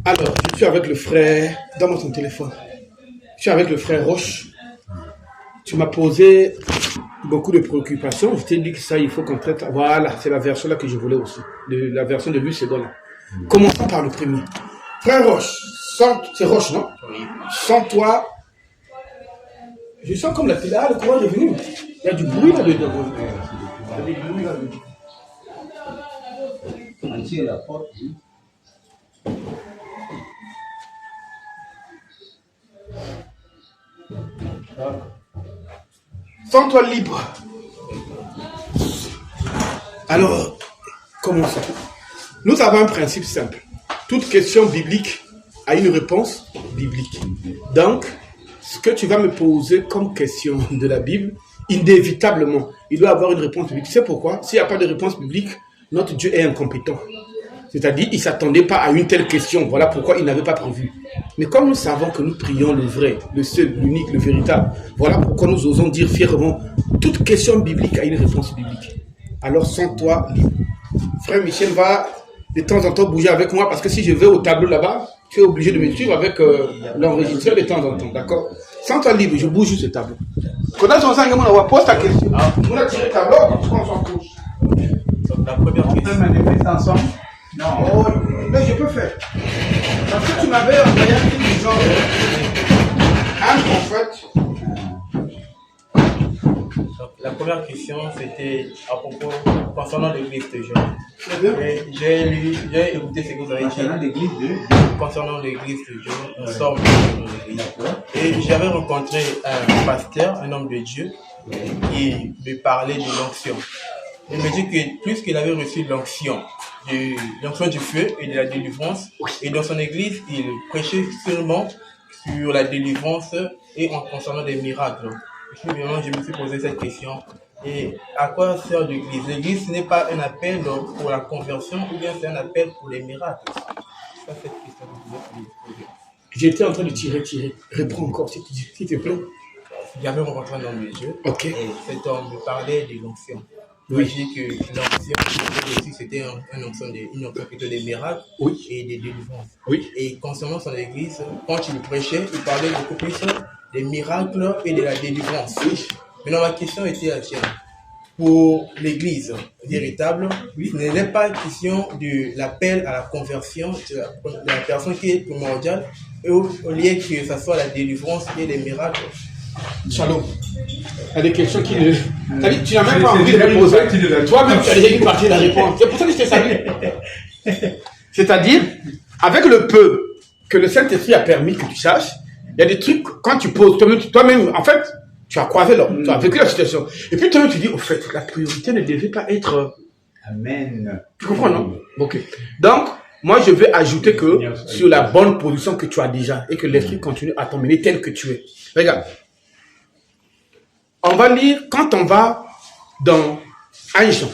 Alors, je suis avec le frère, donne-moi ton téléphone. Je suis avec le frère Roche. Tu m'as posé beaucoup de préoccupations. Je t'ai dit que ça, il faut qu'on traite. Voilà, c'est la version là que je voulais aussi. La version de lui, c'est là. Commençons par le premier. Frère Roche, c'est Roche, non? Oui. Sans toi, je sens comme la télé. Ah, le courant est venu. Il y a du bruit là-dedans. Il y a du bruit là-dedans. On tire la porte. Sens-toi libre. Alors, commençons. Nous avons un principe simple. Toute question biblique a une réponse biblique. Donc, ce que tu vas me poser comme question de la Bible, inévitablement, il doit avoir une réponse biblique. Tu sais pourquoi? S'il n'y a pas de réponse biblique, notre Dieu est incompétent. C'est-à-dire, il ne s'attendait pas à une telle question. Voilà pourquoi il n'avait pas prévu. Mais comme nous savons que nous prions le vrai, le seul, l'unique, le véritable, voilà pourquoi nous osons dire fièrement, toute question biblique a une réponse biblique. Alors, sens-toi libre. Frère Michel va de temps en temps bouger avec moi, parce que si je vais au tableau là-bas, tu es obligé de me suivre avec l'enregistreur de temps en temps, d'accord? Sens-toi libre, je bouge sur ce tableau. Quand on s'en va, pose ta question. On a tiré le tableau, on s'en couche. Donc la première question. On peut manifester ensemble? Non, mais je peux faire. Parce que tu m'avais envoyé un film du genre un prophète première question, c'était à propos concernant l'église de Dieu. J'ai écouté ce que vous avez dit concernant l'église de Dieu. Nous sommes dans l'église. Et j'avais rencontré un pasteur, un homme de Dieu, qui me parlait de l'onction. Il me dit que puisqu'il avait reçu l'onction du feu et de la délivrance, et dans son église, il prêchait seulement sur la délivrance et en concernant des miracles. Je me suis posé cette question. Et à quoi sert l'église? L'église, ce n'est pas un appel pour la conversion ou bien c'est un appel pour les miracles? C'est ça cette question que vous pouvez poser. J'étais en train de tirer. Réponds encore, s'il te plaît. J'avais rencontré un homme de Dieu. Ok. Et cet homme me parlait de l'onction. Oui. Il dit que l'onction, c'était une onction plutôt des miracles et des délivrances. Oui. Et concernant son église, quand il prêchait, il parlait beaucoup plus des miracles et de la délivrance. Oui. Maintenant, ma question était la tienne. Pour l'église véritable, ce n'est pas question de l'appel à la conversion de la personne qui est primordiale, et au lieu que ce soit la délivrance et les miracles. Shalom. Il y a des questions qui ne... C'est-à-dire, tu n'as même pas envie de répondre. Toi-même, tu as déjà une partie de la réponse. C'est pour ça que je t'ai salué. C'est-à-dire, avec le peu que le Saint-Esprit a permis que tu saches, il y a des trucs, quand tu poses, toi-même, en fait, tu as croisé l'homme, tu as vécu la situation. Et puis toi-même, tu dis, au fait, la priorité ne devait pas être... Amen. Tu comprends, non? Ok. Donc, moi, je vais ajouter que sur la bonne position que tu as déjà et que l'Esprit continue à t'emmener tel que tu es. Regarde. On va lire, quand on va dans 1 Jean.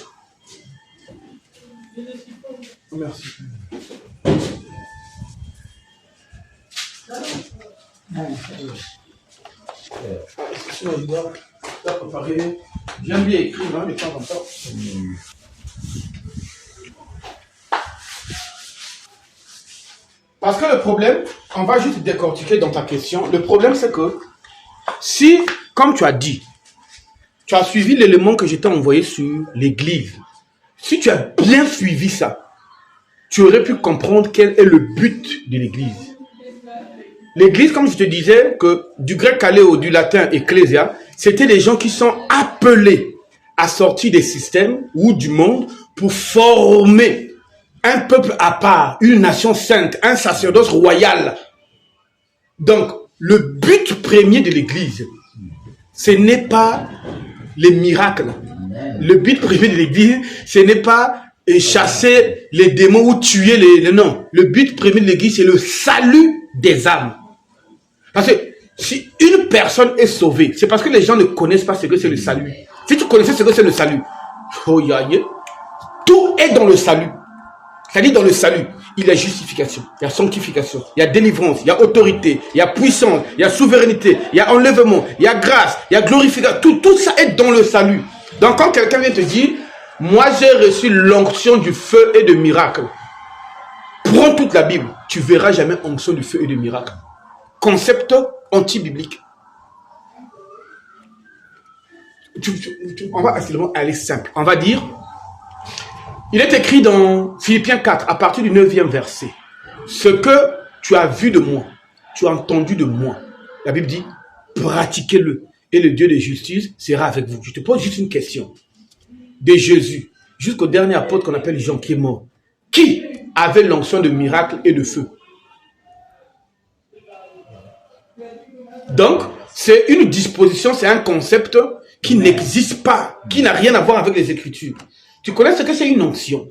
Merci. Excuse-moi, je dois préparer. J'aime bien écrire, hein, de temps en temps. Parce que le problème, on va juste décortiquer dans ta question. Le problème, c'est que si, comme tu as dit, tu as suivi l'élément que je t'ai envoyé sur l'église. Si tu as bien suivi ça, tu aurais pu comprendre quel est le but de l'église. L'église, comme je te disais, que du grec caléo, du latin ecclésia, c'était des gens qui sont appelés à sortir des systèmes ou du monde pour former un peuple à part, une nation sainte, un sacerdoce royal. Donc, le but premier de l'église, ce n'est pas les miracles. Le but premier de l'église, ce n'est pas chasser les démons ou tuer les... Non. Le but premier de l'église, c'est le salut des âmes. Parce que si une personne est sauvée, c'est parce que les gens ne connaissent pas ce que c'est le salut. Si tu connaissais ce que c'est le salut, tout est dans le salut. C'est-à-dire dans le salut, il y a justification, il y a sanctification, il y a délivrance, il y a autorité, il y a puissance, il y a souveraineté, il y a enlèvement, il y a grâce, il y a glorification. Tout ça est dans le salut. Donc quand quelqu'un vient te dire, moi j'ai reçu l'onction du feu et de miracle. Prends toute la Bible, tu verras jamais onction du feu et de miracle. Concept anti-biblique. On va absolument aller simple. On va dire, il est écrit dans Philippiens 4, à partir du 9e verset. Ce que tu as vu de moi, tu as entendu de moi. La Bible dit, pratiquez-le. Et le Dieu de justice sera avec vous. Je te pose juste une question. De Jésus, jusqu'au dernier apôtre qu'on appelle Jean qui est mort. Qui avait l'onction de miracle et de feu? Donc, c'est une disposition, c'est un concept qui n'existe pas, qui n'a rien à voir avec les Écritures. Tu connais ce que c'est une onction?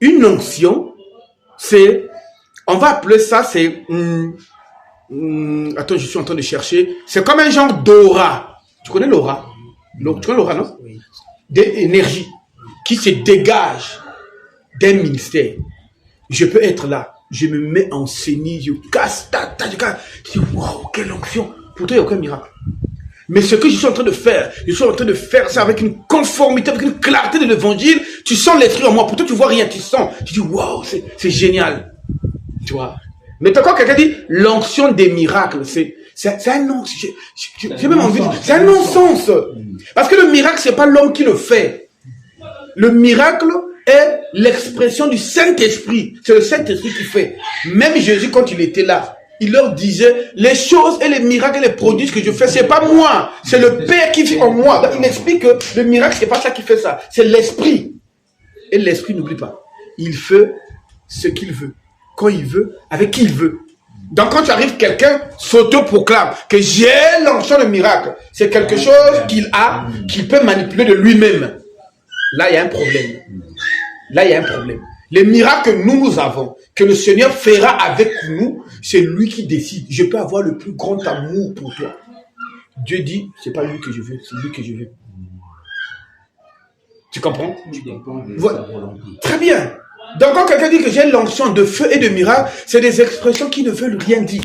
Une onction, c'est, on va appeler ça, c'est, attends, je suis en train de chercher, c'est comme un genre d'aura. Tu connais l'aura? Tu connais l'aura, non? Oui. D'énergie qui se dégage d'un ministère. Je peux être là, je me mets en scénie, je casse, je dis, waouh, quelle onction. Pourtant, il n'y a aucun miracle. Mais ce que je suis en train de faire, je suis en train de faire ça avec une conformité, avec une clarté de l'évangile. Tu sens l'esprit en moi. Pourtant, tu vois rien, tu sens. Tu dis, waouh, c'est génial. Tu vois. Mais quand quelqu'un dit l'onction des miracles, c'est un non. J'ai même envie de dire, c'est un non-sens. Parce que le miracle, c'est pas l'homme qui le fait. Le miracle est l'expression du Saint-Esprit. C'est le Saint-Esprit qui fait. Même Jésus, quand il était là, il leur disait, les choses et les miracles et les prodiges que je fais, c'est pas moi, c'est le Père qui vit en moi. Donc, il explique que le miracle, c'est pas ça qui fait ça, c'est l'Esprit. Et l'Esprit, n'oublie pas, il fait ce qu'il veut, quand il veut, avec qui il veut. Donc quand tu arrives, quelqu'un s'auto-proclame que j'ai l'onction de miracle. C'est quelque chose qu'il a, qu'il peut manipuler de lui-même. Là, il y a un problème. Là, il y a un problème. Les miracles que nous avons, que le Seigneur fera avec nous, c'est lui qui décide. Je peux avoir le plus grand amour pour toi. Dieu dit, c'est pas lui que je veux, c'est lui que je veux. Tu comprends? Voilà. Très bien. Donc quand quelqu'un dit que j'ai l'onction de feu et de miracle, c'est des expressions qui ne veulent rien dire.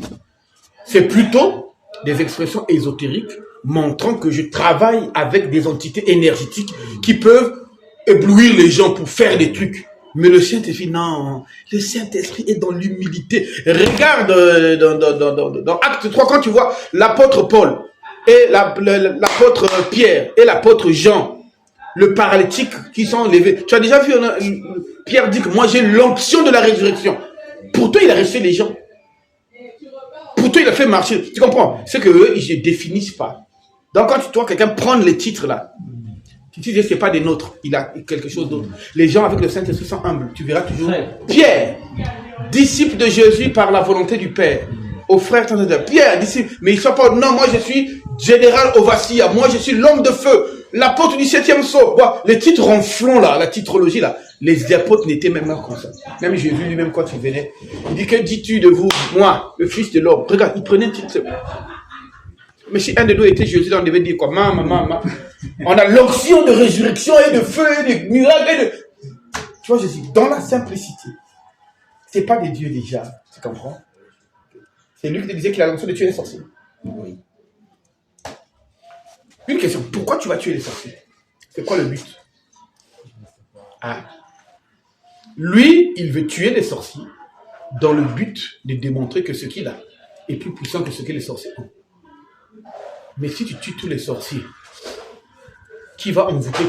C'est plutôt des expressions ésotériques montrant que je travaille avec des entités énergétiques qui peuvent éblouir les gens pour faire des trucs. Mais le Saint-Esprit, non. Le Saint-Esprit est dans l'humilité. Regarde dans Acte 3, quand tu vois l'apôtre Paul et l'apôtre Pierre et l'apôtre Jean, le paralytique qui sont enlevés. Tu as déjà vu, Pierre dit que moi j'ai l'onction de la résurrection. Pourtant il a resté les gens. Pourtant il a fait marcher. Tu comprends? C'est qu'eux, ils ne se définissent pas. Donc quand tu vois quelqu'un prendre les titres là, tu dis que ce n'est pas des nôtres, il a quelque chose d'autre. Les gens avec le Saint-Esprit sont humbles. Tu verras toujours. Pierre, disciple de Jésus par la volonté du Père. Aux frères, Pierre, disciple. Mais ils ne sont pas, non, moi je suis général Ovassia, moi je suis l'homme de feu. L'apôtre du 7e sceau. Les titres ronflants là, la titrologie là, les apôtres n'étaient même pas comme ça. Même Jésus lui-même quand il venait, il dit, que dis-tu de vous, moi, le fils de l'homme? Regarde, il prenait un titre. Mais si un de nous était Jésus, on devait dire quoi? Maman. On a l'onction de résurrection et de feu et de miracles et de... Tu vois Jésus, dans la simplicité. C'est pas des dieux déjà, tu comprends? C'est lui qui te disait qu'il a l'onction de tuer les sorciers. Oui. Une question, pourquoi tu vas tuer les sorciers? C'est quoi le but? Lui, il veut tuer les sorciers dans le but de démontrer que ce qu'il a est plus puissant que ce que les sorciers ont. Mais si tu tues tous les sorciers, qui va envoûter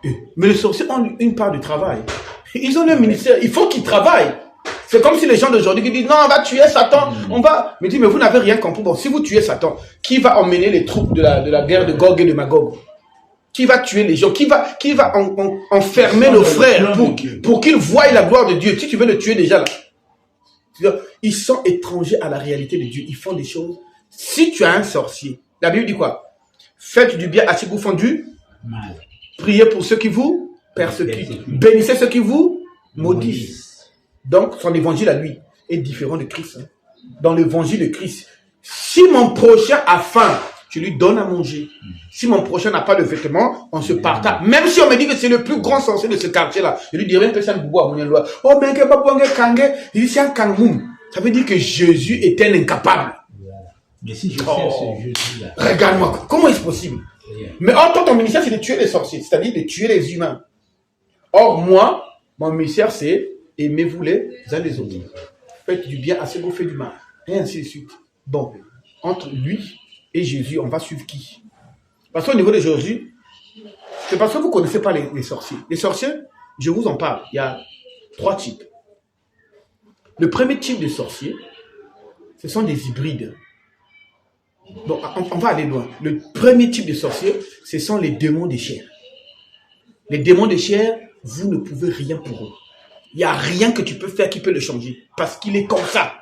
qui? Mais les sorciers ont une part de travail. Ils ont un ministère, il faut qu'ils travaillent. C'est comme si les gens d'aujourd'hui qui disent non, on va tuer Satan, on va. Mais dis, mais vous n'avez rien compris. Bon, si vous tuez Satan, qui va emmener les troupes de la guerre de Gog et de Magog? Qui va tuer les gens? Qui va enfermer nos frères pour qu'ils voient la gloire de Dieu? Si tu veux le tuer déjà là. Ils sont étrangers à la réalité de Dieu. Ils font des choses. Si tu as un sorcier, la Bible dit quoi? Faites du bien à ceux qui vous font du mal. Priez pour ceux qui vous persécutent. Bénissez ceux qui vous maudissent. Donc, son évangile à lui est différent de Christ. Dans l'évangile de Christ, si mon prochain a faim, je lui donne à manger. Si mon prochain n'a pas de vêtements, on se partage. Même si on me dit que c'est le plus grand sorcier de ce quartier-là, je lui dirai que c'est un boubou à mon loi. Oh, mais que babouangue kangue, il c'est un kangoum. Ça veut dire que Jésus est un incapable. Mais si je fais ce Jésus-là. Regarde-moi, comment est-ce possible? Mais or, toi, ton ministère, c'est de tuer les sorciers, c'est-à-dire de tuer les humains. Or, moi, mon ministère, c'est aimez-vous les uns les autres. Faites du bien à ceux qui vous font du mal. Et ainsi de suite. Bon, entre lui et Jésus, on va suivre qui? Parce qu'au niveau de Jésus, c'est parce que vous ne connaissez pas les sorciers. Les sorciers, je vous en parle. Il y a 3 types. Le premier type de sorcier, ce sont des hybrides. Bon, on va aller loin. Le premier type de sorcier, ce sont les démons de chair. Les démons de chair, vous ne pouvez rien pour eux. Il n'y a rien que tu peux faire qui peut le changer. Parce qu'il est comme ça.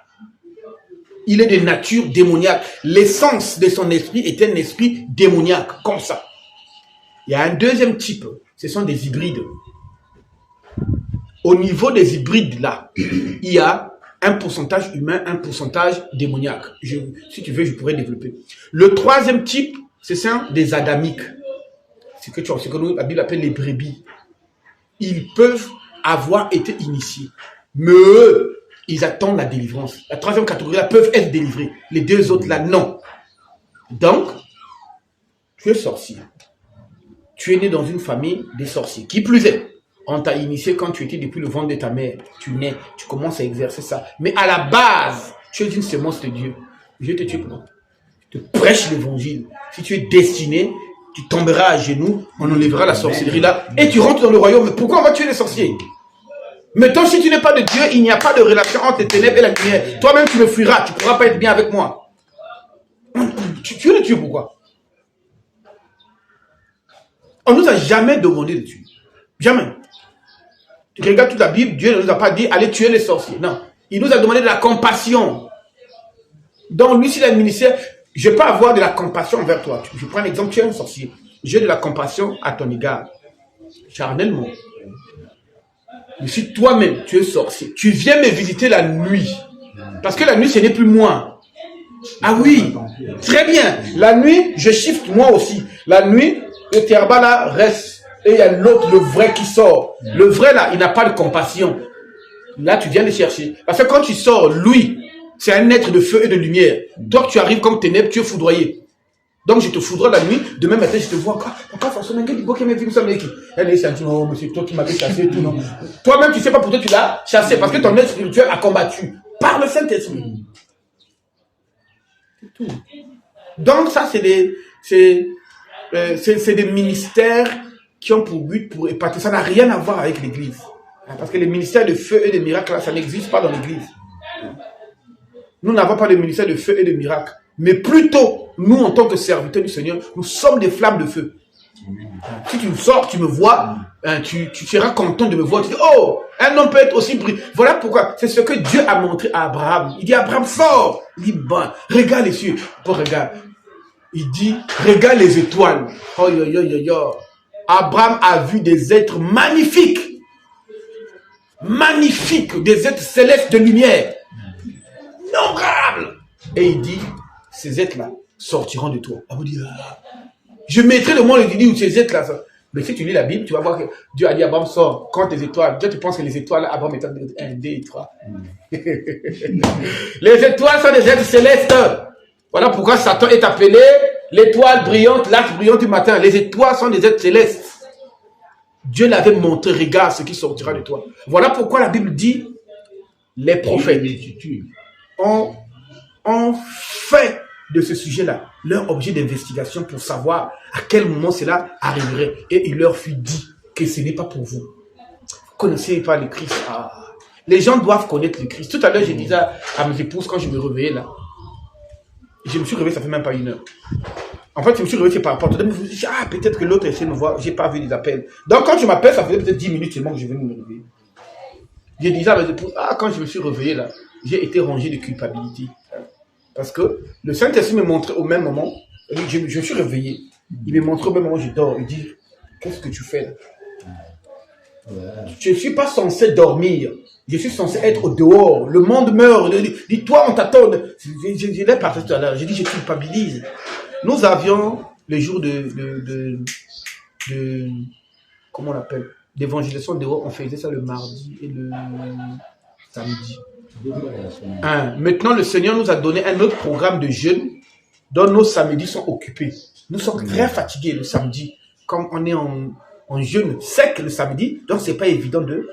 Il est de nature démoniaque. L'essence de son esprit est un esprit démoniaque, comme ça. Il y a un deuxième type. Ce sont des hybrides. Au niveau des hybrides, là, il y a un pourcentage humain, un pourcentage démoniaque. Si tu veux, je pourrais développer. Le troisième type, ce sont des adamiques. Ce que la Bible appelle les brebis. Ils peuvent avoir été initiés. Mais eux, ils attendent la délivrance. La troisième catégorie là peuvent être délivrés. Les deux autres là, non. Donc, tu es sorcier. Tu es né dans une famille des sorciers. Qui plus est, on t'a initié quand tu étais depuis le ventre de ta mère. Tu nais, tu commences à exercer ça. Mais à la base, tu es une semence de Dieu. Je te tue pour je te prêche l'évangile. Si tu es destiné, tu tomberas à genoux, on enlèvera la sorcellerie là, et tu rentres dans le royaume. Mais pourquoi on va tuer les sorciers? Mettons, si tu n'es pas de Dieu, il n'y a pas de relation entre les ténèbres et la lumière. Toi-même, tu me fuiras. Tu ne pourras pas être bien avec moi. Tu es le Dieu, pourquoi? On ne nous a jamais demandé de tuer. Jamais. Tu regardes toute la Bible, Dieu ne nous a pas dit, allez tuer les sorciers. Non. Il nous a demandé de la compassion. Donc, lui, s'il a un ministère, je peux avoir de la compassion envers toi. Je prends un exemple, tu es un sorcier. J'ai de la compassion à ton égard. Charnellement. Mais si toi-même, tu es sorcier, tu viens me visiter la nuit. Parce que la nuit, ce n'est plus moi. Ah oui, très bien. La nuit, je shift moi aussi. La nuit, le terba là reste. Et il y a l'autre, le vrai qui sort. Le vrai là, il n'a pas de compassion. Là, tu viens le chercher. Parce que quand tu sors, lui, c'est un être de feu et de lumière. Toi, tu arrives comme ténèbres, tu es foudroyé. Donc, je te foudroie la nuit. Demain matin, je te vois encore. Pourquoi forcément, elle est senti, non, mais c'est toi qui m'avais chassé, tout, non. Toi-même, tu sais pas pourquoi tu l'as chassé. Parce que ton être spirituel a combattu par le Saint-Esprit. C'est tout. Donc, ça, c'est des ministères qui ont pour but pour épater. Ça n'a rien à voir avec l'Église. Parce que les ministères de feu et de miracles, là, ça n'existe pas dans l'Église. Nous n'avons pas de ministère de feu et de miracles. Mais plutôt, nous, en tant que serviteurs du Seigneur, nous sommes des flammes de feu. Si tu sors, tu me vois, tu seras content de me voir. Tu dis, oh, un homme peut être aussi brillant. Voilà pourquoi. C'est ce que Dieu a montré à Abraham. Il dit, Abraham, sors. Il dit, bon, regarde les cieux. Bon, regarde. Il dit, regarde les étoiles. Oh, yo, yo, yo, yo. Abraham a vu des êtres magnifiques. Magnifiques. Des êtres célestes de lumière. Innombrables. Et il dit, ces êtres-là sortiront de toi. On vous dit, je mettrai le monde et dit où ces êtres-là. Mais si tu lis la Bible, tu vas voir que Dieu a dit à Abraham, sort, compte les étoiles. Dieu, tu penses que les étoiles, Abraham est 1, 2 et 3. Les étoiles sont des êtres célestes. Voilà pourquoi Satan est appelé l'étoile brillante, l'arc brillant du matin. Les étoiles sont des êtres célestes. Dieu l'avait montré, regarde ce qui sortira de toi. Voilà pourquoi la Bible dit, les prophètes ont fait de ce sujet-là leur objet d'investigation pour savoir à quel moment cela arriverait. Et il leur fut dit que ce n'est pas pour vous. Vous ne connaissez pas le Christ. Les gens doivent connaître le Christ. Tout à l'heure, je disais à mes épouses, quand je me réveillais là, je me suis réveillé, ça fait même pas 1 heure. En fait, je me suis réveillé par rapport à tout. Peut-être que l'autre essaie de me voir, j'ai pas vu les appels. Donc, quand je m'appelle, ça faisait peut-être 10 minutes seulement que je venais de me réveiller. Je disais à mes épouses, quand je me suis réveillé là, j'ai été rongé de culpabilité. Parce que le Saint-Esprit me montrait au même moment, je suis réveillé, il me montrait au même moment où je dors, il dit, qu'est-ce que tu fais là? Je ne suis pas censé dormir, je suis censé être au dehors, le monde meurt, dis-toi on t'attend. Je l'ai parlé tout à l'heure, j'ai dit je culpabilise. Nous avions les jours de comment on appelle, d'évangélisation dehors, on faisait ça le mardi et le samedi. Maintenant, le Seigneur nous a donné un autre programme de jeûne dont nos samedis sont occupés. Nous sommes très fatigués le samedi. Comme on est en jeûne sec le samedi, donc c'est pas évident de...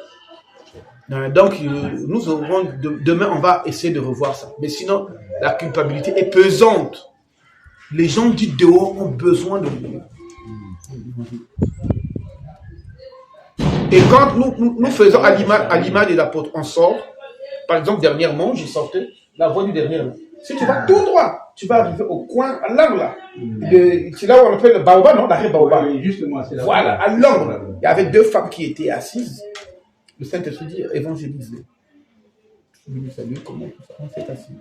Donc, nous aurons... Demain, on va essayer de revoir ça. Mais sinon, la culpabilité est pesante. Les gens du dehors ont besoin de nous. Et quand nous faisons à l'image des apôtres, on sort. Par exemple, dernièrement, j'ai sorti la voie du dernier. Si tu vas tout droit, tu vas arriver au coin, à l'angle là. C'est là où on appelle le baobab, non? L'arrêt baobab. Oui, justement, c'est là. Voilà, à l'angle. Il y avait 2 femmes qui étaient assises. Le Saint-Esprit dit, évangélisez. Je me dis, salut, comment on s'est assis?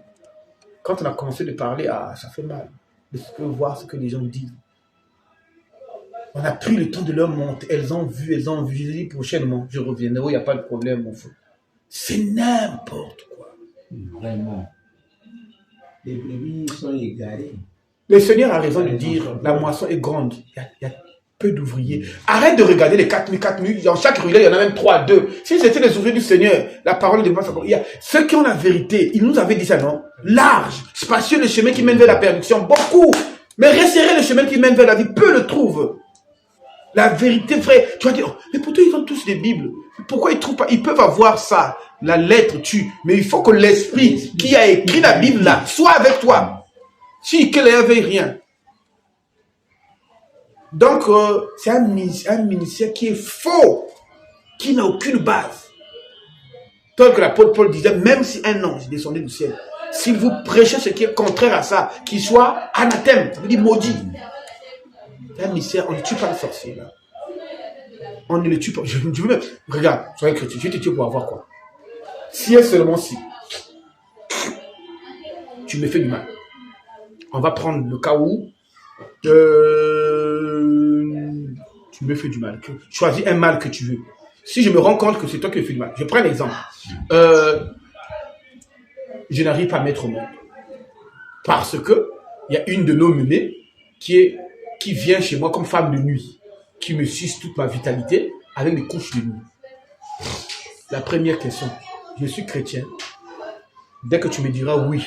Quand on a commencé de parler, ça fait mal. De voir ce que les gens disent. On a pris le temps de leur monter. Elles ont vu. J'ai dit, prochainement, je reviendrai. Il n'y a pas de problème, mon frère. C'est n'importe quoi. Vraiment. Les brebis sont égarés. Le Seigneur a raison de dire la moisson est grande. Il y a peu d'ouvriers. Arrête de regarder les 4000. Dans chaque ruelle, il y en a même 3, 2. Si c'était les ouvriers du Seigneur, la parole de Dieu, il y a ceux qui ont la vérité. Il nous avait dit ça, non? Large, spacieux le chemin qui mène vers la perdition. Beaucoup. Mais resserrer le chemin qui mène vers la vie, peu le trouvent. La vérité vraie. Tu vas dire, mais pourtant ils ont tous des Bibles. Pourquoi ils trouvent pas? Ils peuvent avoir ça. La lettre tue. Mais il faut que l'esprit qui a écrit la Bible là soit avec toi. Si qu'elle n'avait rien. Donc, c'est un ministère qui est faux. Qui n'a aucune base. tel que l'apôtre Paul disait, même si un ange descendait du ciel, s'il vous prêchez ce qui est contraire à ça, qu'il soit anathème, ça veut dire maudit. Un mystère, on ne tue pas le sorcier là. On ne le tue pas. Je veux même. Regarde, soyez chrétien, tu te tues pour avoir quoi? Si et seulement si tu me fais du mal. On va prendre le cas où tu me fais du mal. Choisis un mal que tu veux. Si je me rends compte que c'est toi qui me fais du mal, je prends l'exemple. Je n'arrive pas à mettre au monde. Parce que il y a une de nos menées qui vient chez moi comme femme de nuit, qui me suce toute ma vitalité avec des couches de nuit. La première question, je suis chrétien. Dès que tu me diras oui,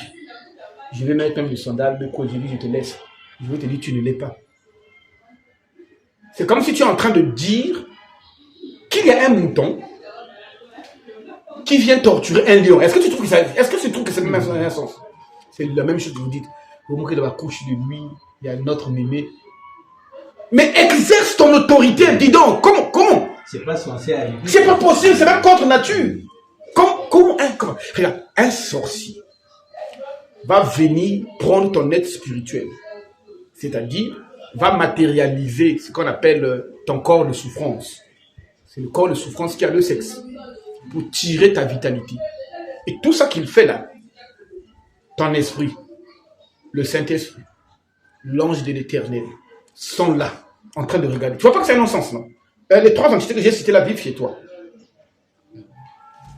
je vais mettre même le sandal, le quoi, je te laisse. Je vais te dire tu ne l'es pas. C'est comme si tu es en train de dire qu'il y a un mouton qui vient torturer un lion. Est-ce que tu trouves que ça, c'est même un sens? C'est la même chose que vous dites. Vous montrez dans la couche de nuit, il y a notre mémé. Mais exerce ton autorité, dis donc. Comment? C'est pas censé arriver. C'est pas possible, c'est même contre nature. Regarde, un sorcier va venir prendre ton être spirituel. C'est-à-dire, va matérialiser ce qu'on appelle ton corps de souffrance. C'est le corps de souffrance qui a le sexe. Pour tirer ta vitalité. Et tout ça qu'il fait là, ton esprit, le Saint-Esprit, l'ange de l'Éternel, sont là, en train de regarder. Tu vois pas que c'est un non-sens, non? Les trois entités que j'ai citées là vivent chez toi.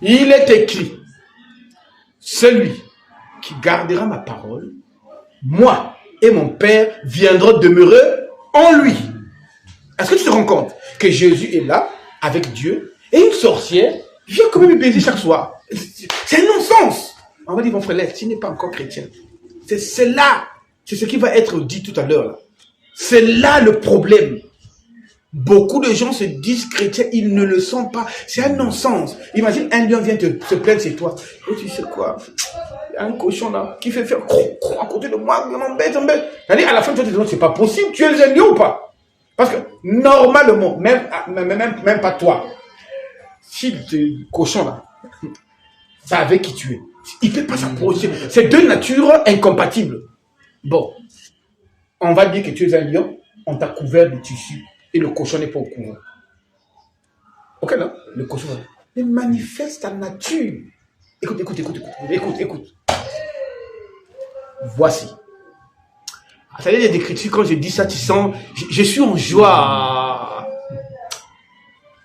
Il est écrit, celui qui gardera ma parole, moi et mon Père viendront demeurer en lui. Est-ce que tu te rends compte que Jésus est là, avec Dieu, et une sorcière vient quand même me baiser chaque soir? C'est un non-sens. On va dire, mon frère, tu n'es pas encore chrétien. C'est là, c'est ce qui va être dit tout à l'heure là. C'est là le problème. Beaucoup de gens se disent chrétiens, ils ne le sont pas. C'est un non-sens. Imagine un lion vient se plaindre chez toi. Et tu sais quoi? Il y a un cochon là qui fait faire à côté de moi, il m'embête. C'est-à-dire, à la fin, tu te dis, c'est pas possible, tu es un lion ou pas? Parce que normalement, même pas toi, si le cochon là savait qui tu es, il ne peut pas s'approcher. C'est deux natures incompatibles. Bon, on va dire que tu es un lion, on t'a couvert de tissu et le cochon n'est pas au courant. Ok, non? Le cochon, il manifeste ta nature. Écoute. Voici. C'est-à-dire, il y a des critiques, quand je dis ça, tu sens, je suis en joie.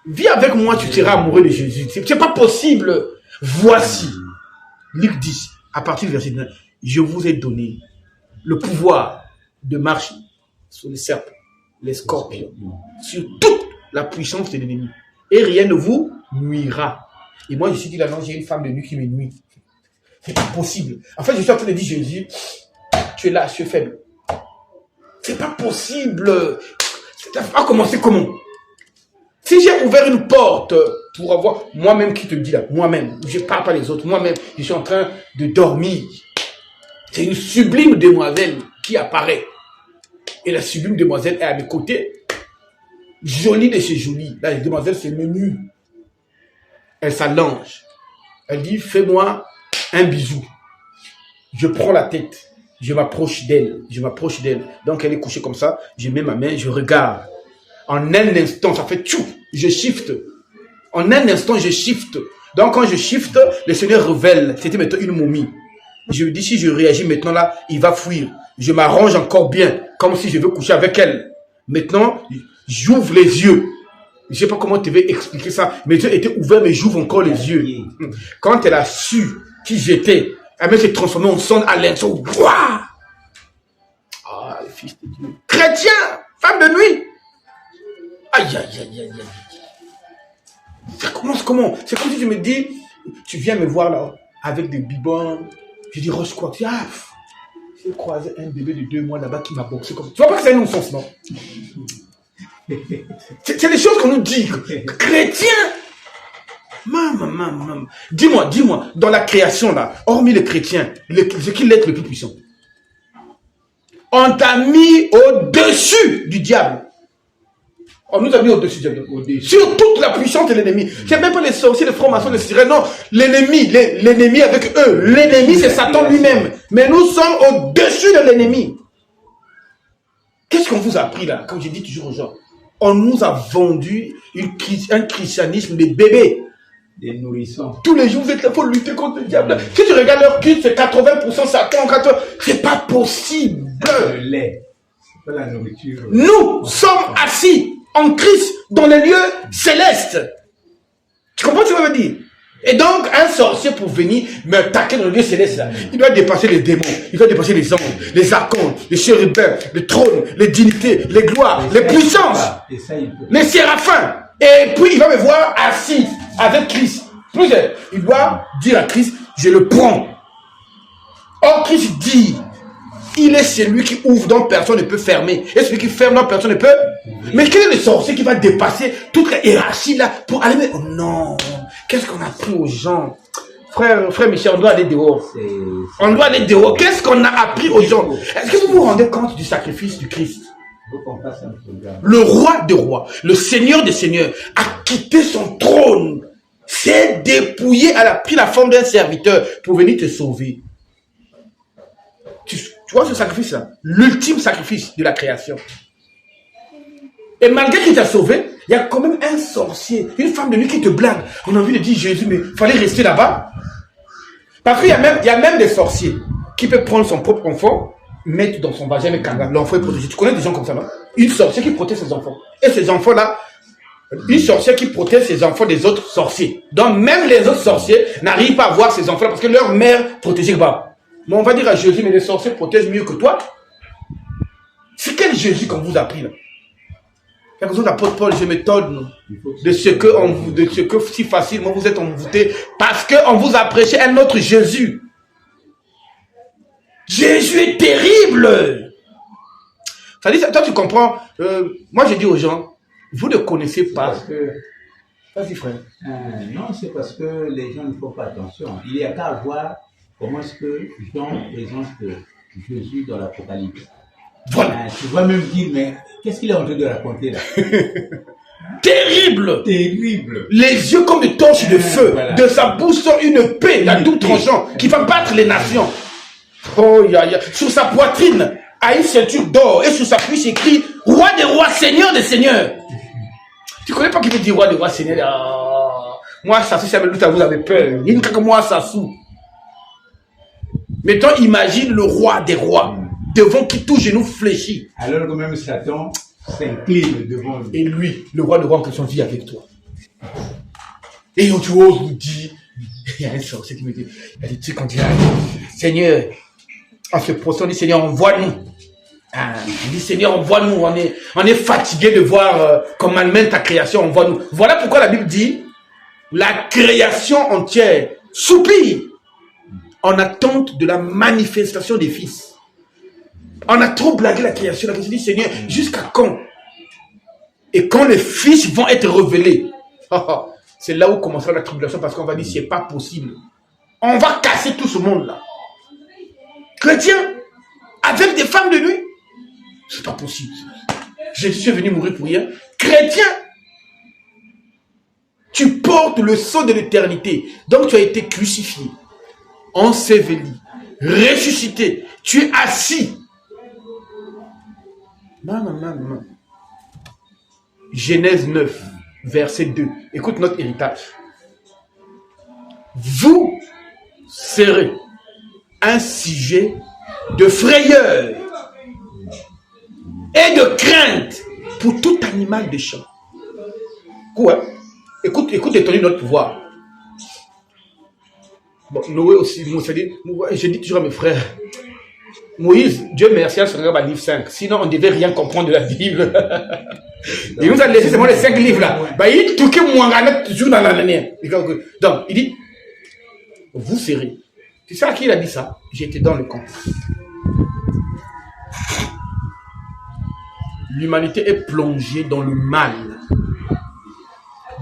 Vis avec moi, tu seras amoureux de Jésus. C'est pas possible. Voici. Luc 10, à partir du verset 9. Je vous ai donné le pouvoir de marcher sur les serpents, les scorpions, sur toute la puissance de l'ennemi. Et rien ne vous nuira. Et moi, je suis dit là, non, j'ai une femme de nuit qui me nuit. C'est pas possible. En fait, je suis en train de dire, Jésus, tu es là, tu es faible. C'est pas possible. Ça va commencer comment? Si j'ai ouvert une porte pour avoir, moi-même qui te dis là, moi-même, je ne parle pas les autres, moi-même, je suis en train de dormir. C'est une sublime demoiselle qui apparaît. Et la sublime demoiselle est à mes côtés. Jolie de chez jolie. La demoiselle, c'est menu. Elle s'allonge. Elle dit, fais-moi un bisou. Je prends la tête. Je m'approche d'elle. Donc, elle est couchée comme ça. Je mets ma main, je regarde. En un instant, ça fait tchou. Je shift. En un instant, je shift. Donc, quand je shift, le Seigneur révèle. C'était maintenant une momie. Je lui dis, si je réagis maintenant là, il va fuir. Je m'arrange encore bien, comme si je veux coucher avec elle. Maintenant, j'ouvre les yeux. Je ne sais pas comment tu vais expliquer ça. Mes yeux étaient ouverts, mais j'ouvre encore les yeux. Quand elle a su qui j'étais, elle s'est transformée en son à l'instant. Ah, le fils de Dieu. Chrétien, femme de nuit. Aïe. Ça commence comment? C'est comme si tu me dis, tu viens me voir là, avec des bibons. Je dis, Roche quoi? J'ai croisé un bébé de 2 mois là-bas qui m'a boxé comme ça. Tu vois pas que c'est un non-sens, non? C'est des choses qu'on nous dit. Chrétien! Maman. Dis-moi, dans la création là, hormis les chrétiens, c'est qui l'être le plus puissant? On t'a mis au-dessus du diable. On nous a mis au-dessus sur toute la puissance de l'ennemi. C'est même pas les sorciers, les francs-maçons, les sirènes. Non, l'ennemi avec eux. L'ennemi, c'est Satan lui-même. Mais nous sommes au-dessus de l'ennemi. Qu'est-ce qu'on vous a appris là? Comme je dis toujours aux gens, on nous a vendu un christianisme de bébés. Des nourrissons. Tous les jours, vous êtes là pour lutter contre le diable. Si tu regardes leur culte, c'est 80% Satan, 80%. C'est pas possible. Le lait. C'est pas la nourriture. Nous sommes assis en Christ dans les lieux célestes. Tu comprends ce que je veux dire? Et donc, un sorcier pour venir me taquer dans le lieu céleste, là, il doit dépasser les démons, il doit dépasser les anges, les archonges, les chérubins, les trônes, les dignités, les gloires, les puissances, les séraphins. Et puis, il va me voir assis avec Christ. Il doit dire à Christ, je le prends. Or, Christ dit, il est celui qui ouvre dont personne ne peut fermer. Et celui qui ferme dont personne ne peut. Mais quel est le sorcier qui va dépasser toute la hiérarchie là pour aller... Oh non, qu'est-ce qu'on a appris aux gens? Frère Michel, on doit aller dehors. On doit aller dehors. Qu'est-ce qu'on a appris aux gens? Est-ce que vous vous rendez compte du sacrifice du Christ? Le roi des rois, le seigneur des seigneurs, a quitté son trône, s'est dépouillé, a pris la forme d'un serviteur pour venir te sauver. Tu vois ce sacrifice-là? L'ultime sacrifice de la création. Et malgré qu'il t'a sauvé, il y a quand même un sorcier, une femme de nuit qui te blague. On a envie de dire Jésus, mais il fallait rester là-bas. Parce qu'il y a même des sorciers qui peuvent prendre son propre enfant, mettre dans son vagin, l'enfant est protégé. Tu connais des gens comme ça, non? Une sorcière qui protège ses enfants. Et ces enfants-là, une sorcière qui protège ses enfants des autres sorciers. Donc même les autres sorciers n'arrivent pas à voir ces enfants-là parce que leur mère protégeait pas. Mais on va dire à Jésus, mais les sorciers protègent mieux que toi. C'est quel Jésus qu'on vous a pris là? Quelque chose d'apôtre Paul, je m'étonne de ce que si facilement vous êtes envoûtés parce qu'on vous a prêché un autre Jésus. Jésus est terrible. Ça dit, toi tu comprends. Moi je dis aux gens, vous ne connaissez pas. Vas-y frère. Non, c'est parce que les gens ne font pas attention. Il n'y a qu'à voir comment est-ce que Jean présente Jésus dans l'Apocalypse. Voilà. Tu vas même dire, mais qu'est-ce qu'il est en train de raconter là? Terrible. Terrible. Les yeux comme des torches de feu. Voilà. De sa bouche sort une paix, la double tranchant, qui va battre les nations. Oh, sur sa poitrine, a une ceinture d'or, et sur sa cuisse écrit Roi des rois, Seigneur des seigneurs. Tu connais pas qui veut dire Roi des rois, Seigneur? Moi, ça c'est vous avez peur. Il n'y a que moi, ça sous. Maintenant, imagine le roi des rois, devant qui tout genou fléchit. Alors que même Satan s'incline devant lui. Et lui, le roi des rois en question, vit avec toi. Et tu oses nous dire, il y a un sorcier qui me dit, il y a des trucs qu'on dit, Seigneur, en se prosternant, on dit, Seigneur, envoie-nous. On dit, Seigneur, envoie-nous. On est fatigué de voir qu'on malmène ta création, envoie-nous. Voilà pourquoi la Bible dit, la création entière soupire en attente de la manifestation des fils. On a trop blagué la création. La création dit, Seigneur, jusqu'à quand? Et quand les fils vont être révélés, c'est là où commencera la tribulation parce qu'on va dire, c'est pas possible. On va casser tout ce monde-là. Chrétien, avec des femmes de nuit, c'est pas possible. Jésus est venu mourir pour rien. Chrétien, tu portes le sceau de l'éternité. Donc tu as été crucifié, enseveli, ressuscité. Tu es assis. Non. Genèse 9, verset 2. Écoute notre héritage. Vous serez un sujet de frayeur et de crainte pour tout animal des champs. Quoi? Écoute l'étendue de notre pouvoir. Bon, Noé aussi, je dis toujours à mes frères, Moïse, Dieu merci, elle se regarde à livre 5. Sinon, on ne devait rien comprendre de la Bible. Il nous a laissé seulement les 5 livres là. Bah, il tout que moi, toujours dans l'année. Donc, il dit, vous serez. Tu sais à qui il a dit ça? J'étais dans le camp. L'humanité est plongée dans le mal.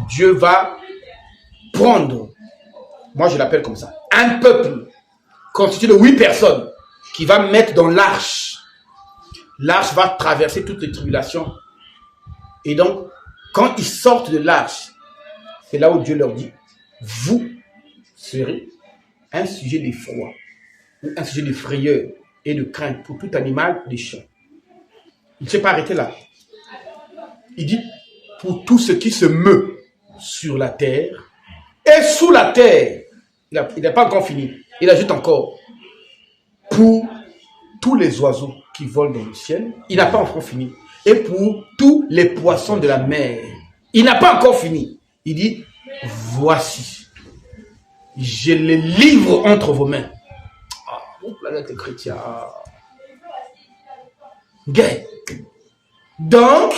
Dieu va prendre, moi je l'appelle comme ça, un peuple constitué de 8 personnes qui va mettre dans l'arche. L'arche va traverser toutes les tribulations Et donc, quand ils sortent de l'arche, c'est là où Dieu leur dit, vous serez un sujet d'effroi, ou un sujet de frayeur et de crainte pour tout animal des champs. Il ne s'est pas arrêté là. Il dit, pour tout ce qui se meut sur la terre et sous la terre. Il n'a pas encore fini. Il ajoute encore, pour tous les oiseaux qui volent dans le ciel. Il n'a pas encore fini. Et pour tous les poissons de la mer. Il n'a pas encore fini. Il dit, voici, je les livre entre vos mains. Ah, mon planète chrétien. Gay. Donc,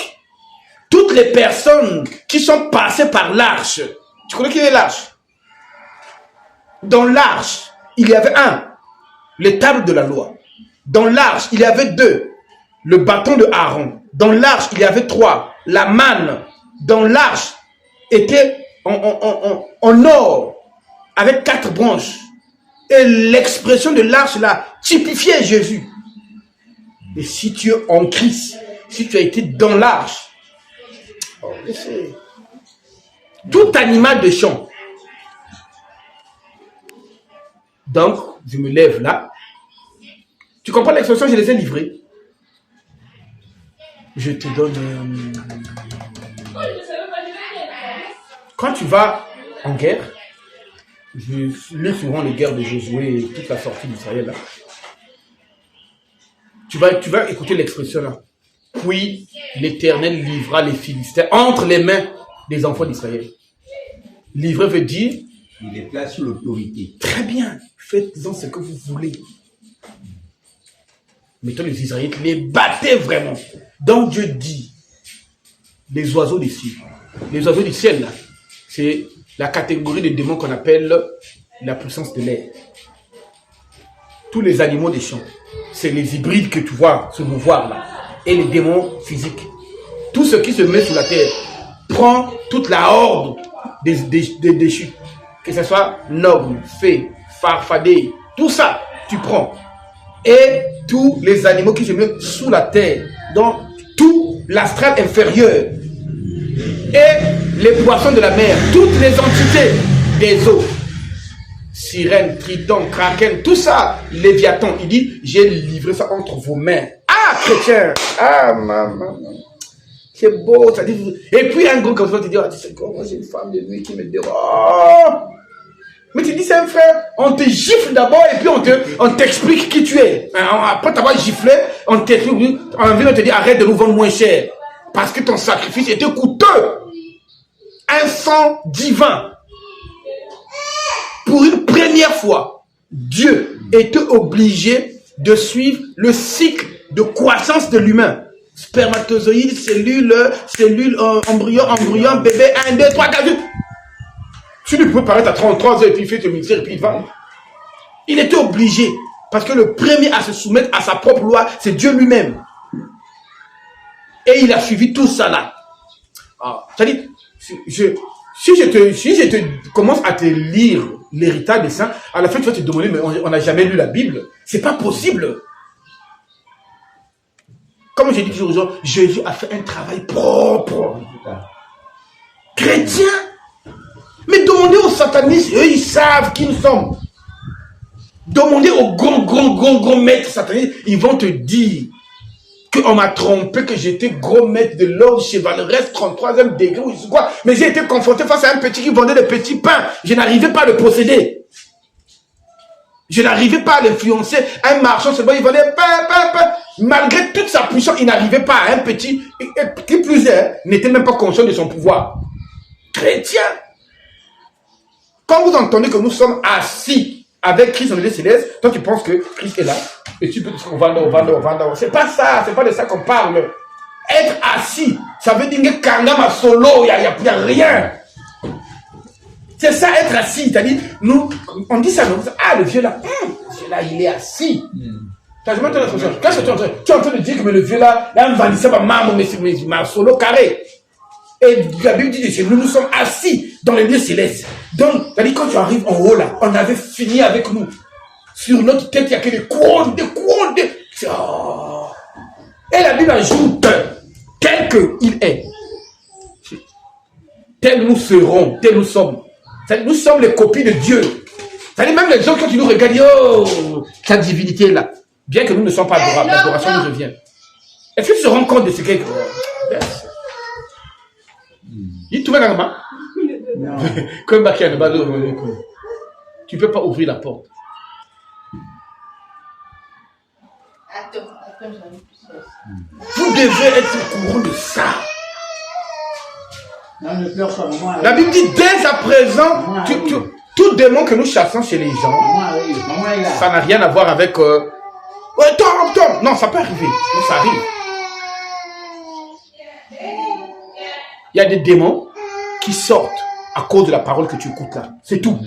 toutes les personnes qui sont passées par l'arche, tu connais qui est l'arche? Dans l'arche, il y avait les tables de la loi. Dans l'arche, il y avait 2, le bâton de Aaron. Dans l'arche, il y avait 3, la manne. Dans l'arche, était en or, avec 4 branches. Et l'expression de l'arche là typifiait Jésus. Et si tu es en Christ, si tu as été dans l'arche, tout animal de champ. Donc, je me lève là. Tu comprends l'expression, je les ai livrés. Je te donne... Quand tu vas en guerre, je lis souvent les guerres de Josué et toute la sortie d'Israël là. Tu vas écouter l'expression là. Puis l'Éternel livra les Philistins entre les mains des enfants d'Israël. Livrer veut dire... Il les place sous l'autorité. Très bien, faites-en ce que vous voulez. Mettons les Israélites, les battaient vraiment. Donc Dieu dit, les oiseaux du ciel. Les oiseaux du ciel là, c'est la catégorie de démons qu'on appelle la puissance de l'air. Tous les animaux des champs, c'est les hybrides que tu vois se mouvoir là. Et les démons physiques. Tout ce qui se met sur la terre prend toute la horde des déchus. Que ce soit noble, fée, farfadé, tout ça, tu prends. Et tous les animaux qui se mettent sous la terre, donc tout l'astral inférieur. Et les poissons de la mer, toutes les entités des eaux. Sirène, triton, kraken, tout ça, léviathan. Il dit, j'ai livré ça entre vos mains. Ah, chrétien! Ah, maman! C'est beau, ça dit. Et puis un gros comme ça, tu dis, ah, tu sais quoi, moi j'ai une femme de nuit qui me dit, oh! Mais tu dis, c'est un frère, on te gifle d'abord et puis on t'explique qui tu es. Après t'avoir giflé, on t'explique, on vient te dire, arrête de nous vendre moins cher. Parce que ton sacrifice était coûteux. Un sang divin. Pour une première fois, Dieu était obligé de suivre le cycle de croissance de l'humain. Spermatozoïde, cellule, embryon, bébé, 1, 2, 3, 4, 8. Tu ne peux paraître à 33 ans et puis il fait te ministère et puis il va. Il était obligé. Parce que le premier à se soumettre à sa propre loi, c'est Dieu lui-même. Et il a suivi tout ça là. C'est-à-dire, si je te commence à te lire l'héritage des saints, à la fin tu vas te demander, mais on n'a jamais lu la Bible. C'est pas possible. Comme j'ai dit toujours aux gens, Jésus a fait un travail propre. Chrétien. Mais demandez aux satanistes, eux ils savent qui nous sommes. Demandez aux gros maîtres satanistes, ils vont te dire qu'on m'a trompé, que j'étais gros maître de l'ordre chevaleresque, 33e degré, ou je sais quoi. Mais j'ai été confronté face à un petit qui vendait des petits pains. Je n'arrivais pas à le posséder. Je n'arrivais pas à l'influencer. Un marchand seulement, il vendait pain. Malgré toute sa puissance, il n'arrivait pas à un petit, qui plus est, n'était même pas conscient de son pouvoir. Chrétien. Quand vous entendez que nous sommes assis avec Christ dans les célestes, toi tu penses que Christ est là, et tu peux dire qu'on vendre. C'est pas ça, c'est pas de ça qu'on parle. Être assis, ça veut dire que Kangama solo, il n'y a rien. C'est ça, être assis. C'est-à-dire, nous, on dit ça, le vieux là, il est assis. Quand tu es en train de dire que le vieux là, on va dire ça, ma solo carré. Et la Bible dit que nous sommes assis dans les lieux célestes. Donc, c'est-à-dire quand tu arrives en haut là, on avait fini avec nous. Sur notre tête, il n'y a que des couronnes. Oh. Et la Bible ajoute, tel qu'il est, tels nous serons, tels nous sommes. Nous sommes les copies de Dieu. C'est-à-dire même les gens, quand tu nous regardes, oh, ta divinité est là. Bien que nous ne sommes pas adorables, l'adoration nous revient. Est-ce que tu te rends compte de ce qu'est il te met dans la main. Comme tu ne peux pas ouvrir la porte. Vous devez être au courant de ça. La Bible dit dès à présent, tout démon que nous chassons chez les gens, ça n'a rien à voir avec Tom. Non, ça peut arriver. Ça arrive. Il y a des démons qui sortent à cause de la parole que tu écoutes là. C'est tout.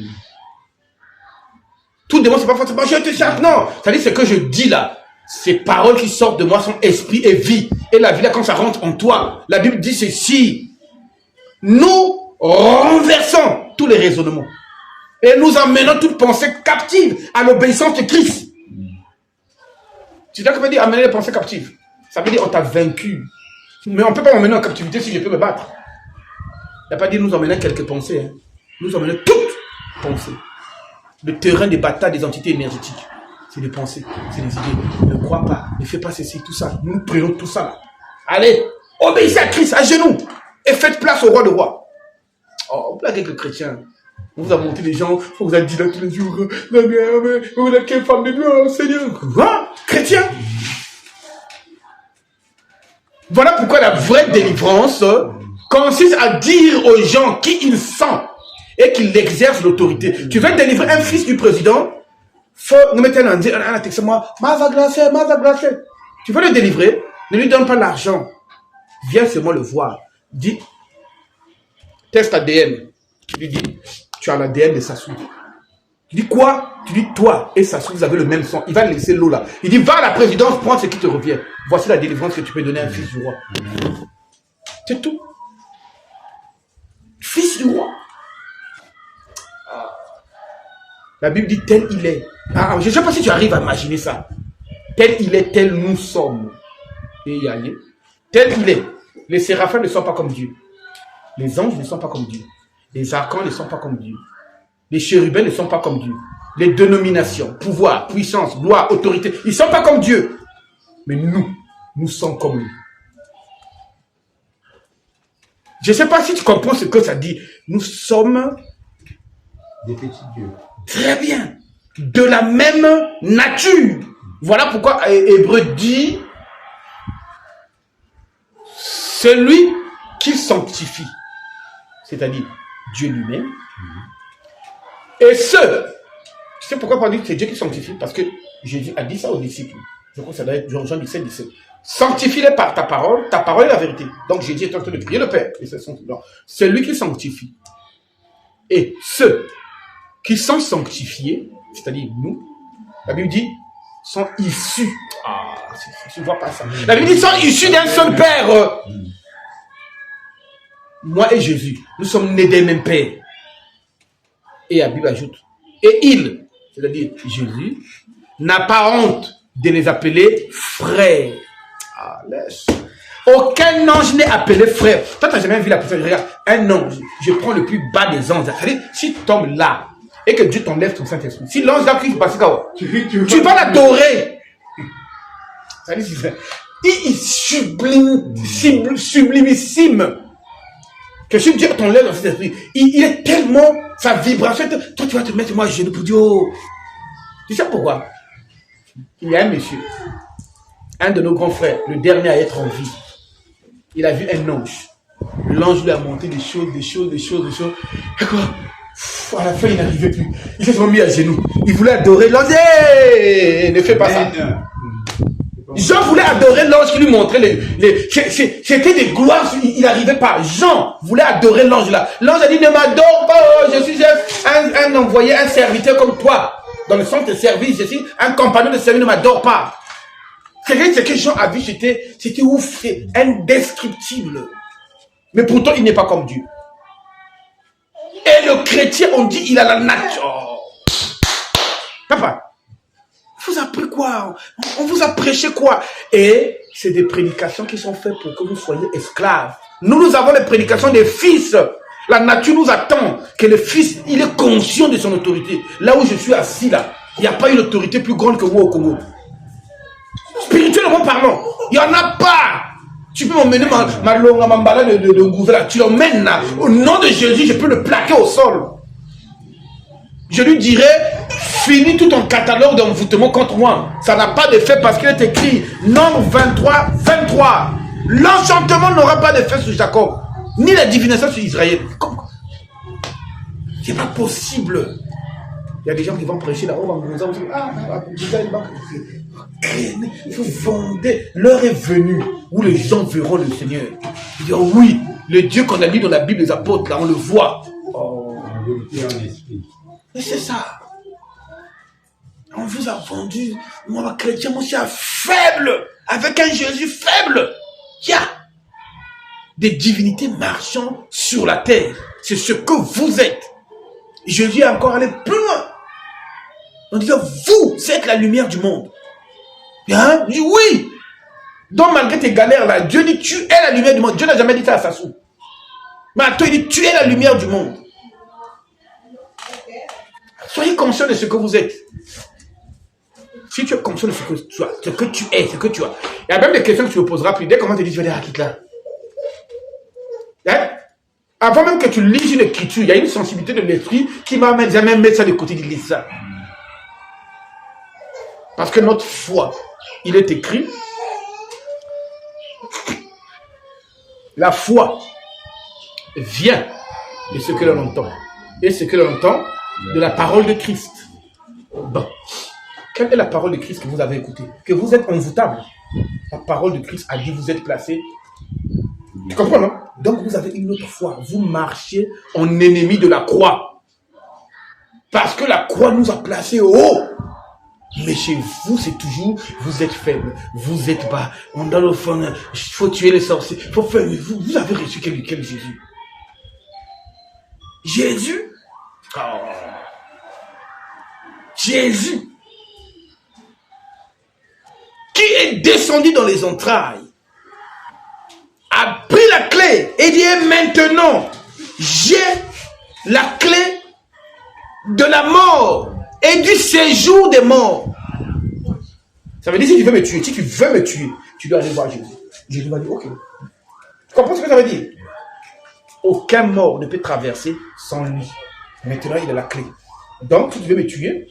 Tout démon, c'est pas forcément je te chasse. Non, c'est-à-dire ce que je dis là. Ces paroles qui sortent de moi sont esprit et vie. Et la vie là, quand ça rentre en toi, la Bible dit ceci. Nous renversons tous les raisonnements. Et nous emmenons toute pensée captive à l'obéissance de Christ. Tu sais ce que veut dire amener les pensées captives? Ça veut dire on t'a vaincu. Mais on ne peut pas m'emmener en captivité si je peux me battre. Il n'a pas dit nous emmener quelques pensées. Hein. Nous emmener toutes pensées. Le terrain des batailles des entités énergétiques. C'est des pensées, c'est des idées. Ne crois pas, ne fais pas ceci, tout ça. Nous prenons tout ça là. Allez, obéissez à Christ, à genoux. Et faites place au roi de rois. Oh, vous avec le chrétien. On vous a monté des gens, on vous a dit là tous les jours, vous êtes quelle femme de Dieu, oh, Seigneur. Quoi? Chrétien? Voilà pourquoi la vraie délivrance consiste à dire aux gens qui ils sont et qu'ils exercent l'autorité. Tu veux délivrer un fils du président, faut nous mettre un texte, moi, ma glacé. Tu veux le délivrer, ne lui donne pas l'argent. Viens seulement le voir. Dis, test ADN. Tu lui dis, tu as l'ADN de Sassou. Tu dis quoi? Tu dis, toi et Sassou, vous avez le même sang. Il va laisser l'eau là. Il dit, va à la présidence, prends ce qui te revient. Voici la délivrance que tu peux donner à un fils du roi. C'est tout. Fils du roi. La Bible dit, tel il est. Je ne sais pas si tu arrives à imaginer ça. Tel il est, tel nous sommes. Et tel il est. Les séraphins ne sont pas comme Dieu. Les anges ne sont pas comme Dieu. Les archanges ne sont pas comme Dieu. Les chérubins ne sont pas comme Dieu. Les dénominations, pouvoir, puissance, gloire, autorité, ils ne sont pas comme Dieu. Mais nous sommes comme lui. Je ne sais pas si tu comprends ce que ça dit. Nous sommes des petits dieux. Très bien. De la même nature. Voilà pourquoi Hébreu dit celui qui sanctifie, c'est-à-dire Dieu lui-même, et ceux, tu sais pourquoi on dit que c'est Dieu qui sanctifie? Parce que Jésus a dit ça aux disciples. Je crois que ça doit être Jean 17, 17. Sanctifie-les par ta parole est la vérité. Donc Jésus est en train de prier le Père. Et c'est lui qui sanctifie. Et ceux qui sont sanctifiés, c'est-à-dire nous, la Bible dit, sont issus. Tu ne vois pas ça. La Bible dit, sont issus d'un seul Père. Moi et Jésus, nous sommes nés des mêmes pères. Et la Bible ajoute, et il, c'est-à-dire Jésus, n'a pas honte de les appeler frères. Laisse. Aucun ange n'est appelé frère. Toi, tu n'as jamais vu la personne. Regarde, un ange, je prends le plus bas des anges. C'est-à-dire, si tu tombes là, et que Dieu t'enlève ton Saint-Esprit, si l'ange là crie, tu vas l'adorer. C'est-à-dire, il est sublimissime. Que si Dieu t'enlève dans cet esprit, il est tellement, sa vibration, toi tu vas te mettre moi à genoux pour dire, oh. Tu sais pourquoi? Il y a un monsieur, un de nos grands frères, le dernier à être en vie. Il a vu un ange. L'ange lui a monté des choses. Et quoi? À la fin, il n'arrivait plus. Il s'est mis à genoux. Il voulait adorer l'ange. Ne fais pas ça. Jean voulait adorer l'ange qui lui montrait c'était des gloires, il n'arrivait pas. Jean voulait adorer l'ange là. L'ange a dit, ne m'adore pas, je suis un envoyé, un serviteur comme toi. Dans le centre de service, je suis un compagnon de service, ne m'adore pas. Ce que Jean a vu, c'était ouf, c'est indescriptible. Mais pourtant, il n'est pas comme Dieu. Et le chrétien, on dit, il a la nature. Papa, vous a appris quoi? On vous a prêché quoi? Et c'est des prédications qui sont faites pour que vous soyez esclaves. Nous avons les prédications des fils. La nature nous attend que le Fils, il est conscient de son autorité. Là où je suis assis, là, il n'y a pas une autorité plus grande que moi au Congo. Spirituellement parlant, il n'y en a pas. Tu peux m'emmener ma longue mambala de gouvernement. Tu l'emmènes là. Au nom de Jésus, je peux le plaquer au sol. Je lui dirai, finis tout ton catalogue d'envoûtement contre moi. Ça n'a pas d'effet parce qu'il est écrit, Nombre 23, 23. L'enchantement n'aura pas d'effet sur Jacob, ni la divination sur Israël. C'est pas possible. Il y a des gens qui vont prêcher là-haut, vous vendez. L'heure est venue où les gens verront le Seigneur. Ils diront oui, le Dieu qu'on a lu dans la Bible des apôtres, là, on le voit. Oh. Et c'est ça. On vous a vendu, moi, chrétien, moi, je suis faible, avec un Jésus faible. Il y a des divinités marchant sur la terre. C'est ce que vous êtes. Jésus est encore allé plus loin. On dit, vous êtes la lumière du monde. Hein? Il dit, oui. Donc, malgré tes galères là, Dieu dit, tu es la lumière du monde. Dieu n'a jamais dit ça à Sassou. Mais à toi, il dit, tu es la lumière du monde. Soyez conscient de ce que vous êtes. Si tu es conscient de ce que tu as, ce que tu es, ce que tu as. Il y a même des questions que tu me poseras plus. Dès comment tu dis, je vais dire à Hitler. Hein? Avant même que tu lises une écriture, il y a une sensibilité de l'esprit qui m'a jamais mis ça de côté de lire ça. Parce que notre foi, il est écrit, la foi vient de ce que l'on entend. Et ce que l'on entend, de la parole de Christ. Bon. Quelle est la parole de Christ que vous avez écoutée? Que vous êtes envoûtable. La parole de Christ a dit vous êtes placé. Tu comprends, non? Donc vous avez une autre foi. Vous marchez en ennemi de la croix. Parce que la croix nous a placés haut. Mais chez vous, c'est toujours, vous êtes faible, vous êtes bas. On donne au fond, il faut tuer les sorciers. Faut faire, vous avez reçu quel Jésus? Jésus? Oh. Jésus, qui est descendu dans les entrailles, a pris la clé et dit maintenant, j'ai la clé de la mort et du séjour des morts. Ça veut dire si tu veux me tuer, tu dois aller voir Jésus. Jésus va dire ok. Tu comprends ce que ça veut dire? Aucun mort ne peut traverser sans lui. Maintenant, il a la clé. Donc, si tu veux me tuer,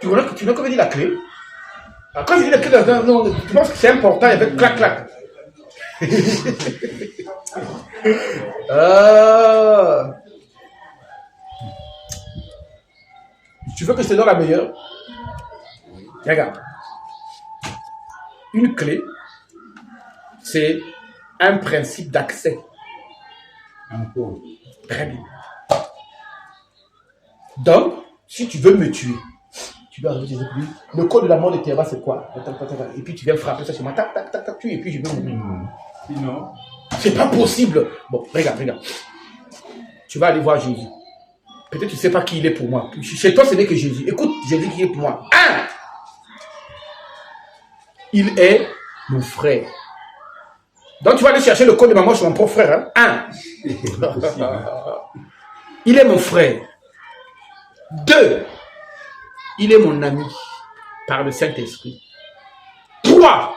tu vois comment dire la clé. Quand je dis la clé, non, tu penses que c'est important, il y avait clac, clac. Tu veux que je te donne la meilleure? Regarde. Une clé, c'est un principe d'accès. Très bien. Donc, si tu veux me tuer, tu dois arriver chez lui. Le code de la mort de Théra, c'est quoi? Et puis tu viens frapper ça sur moi, tac, tac, tac, tac, et puis je vais mourir. Sinon, c'est pas possible. Bon, regarde. Tu vas aller voir Jésus. Peut-être tu ne sais pas qui il est pour moi. Chez toi, ce n'est que Jésus. Écoute, Jésus qui est pour moi. Il est mon frère. Donc tu vas aller chercher le code de ma mort sur mon propre frère. Il est mon frère. 2. Il est mon ami par le Saint-Esprit. 3.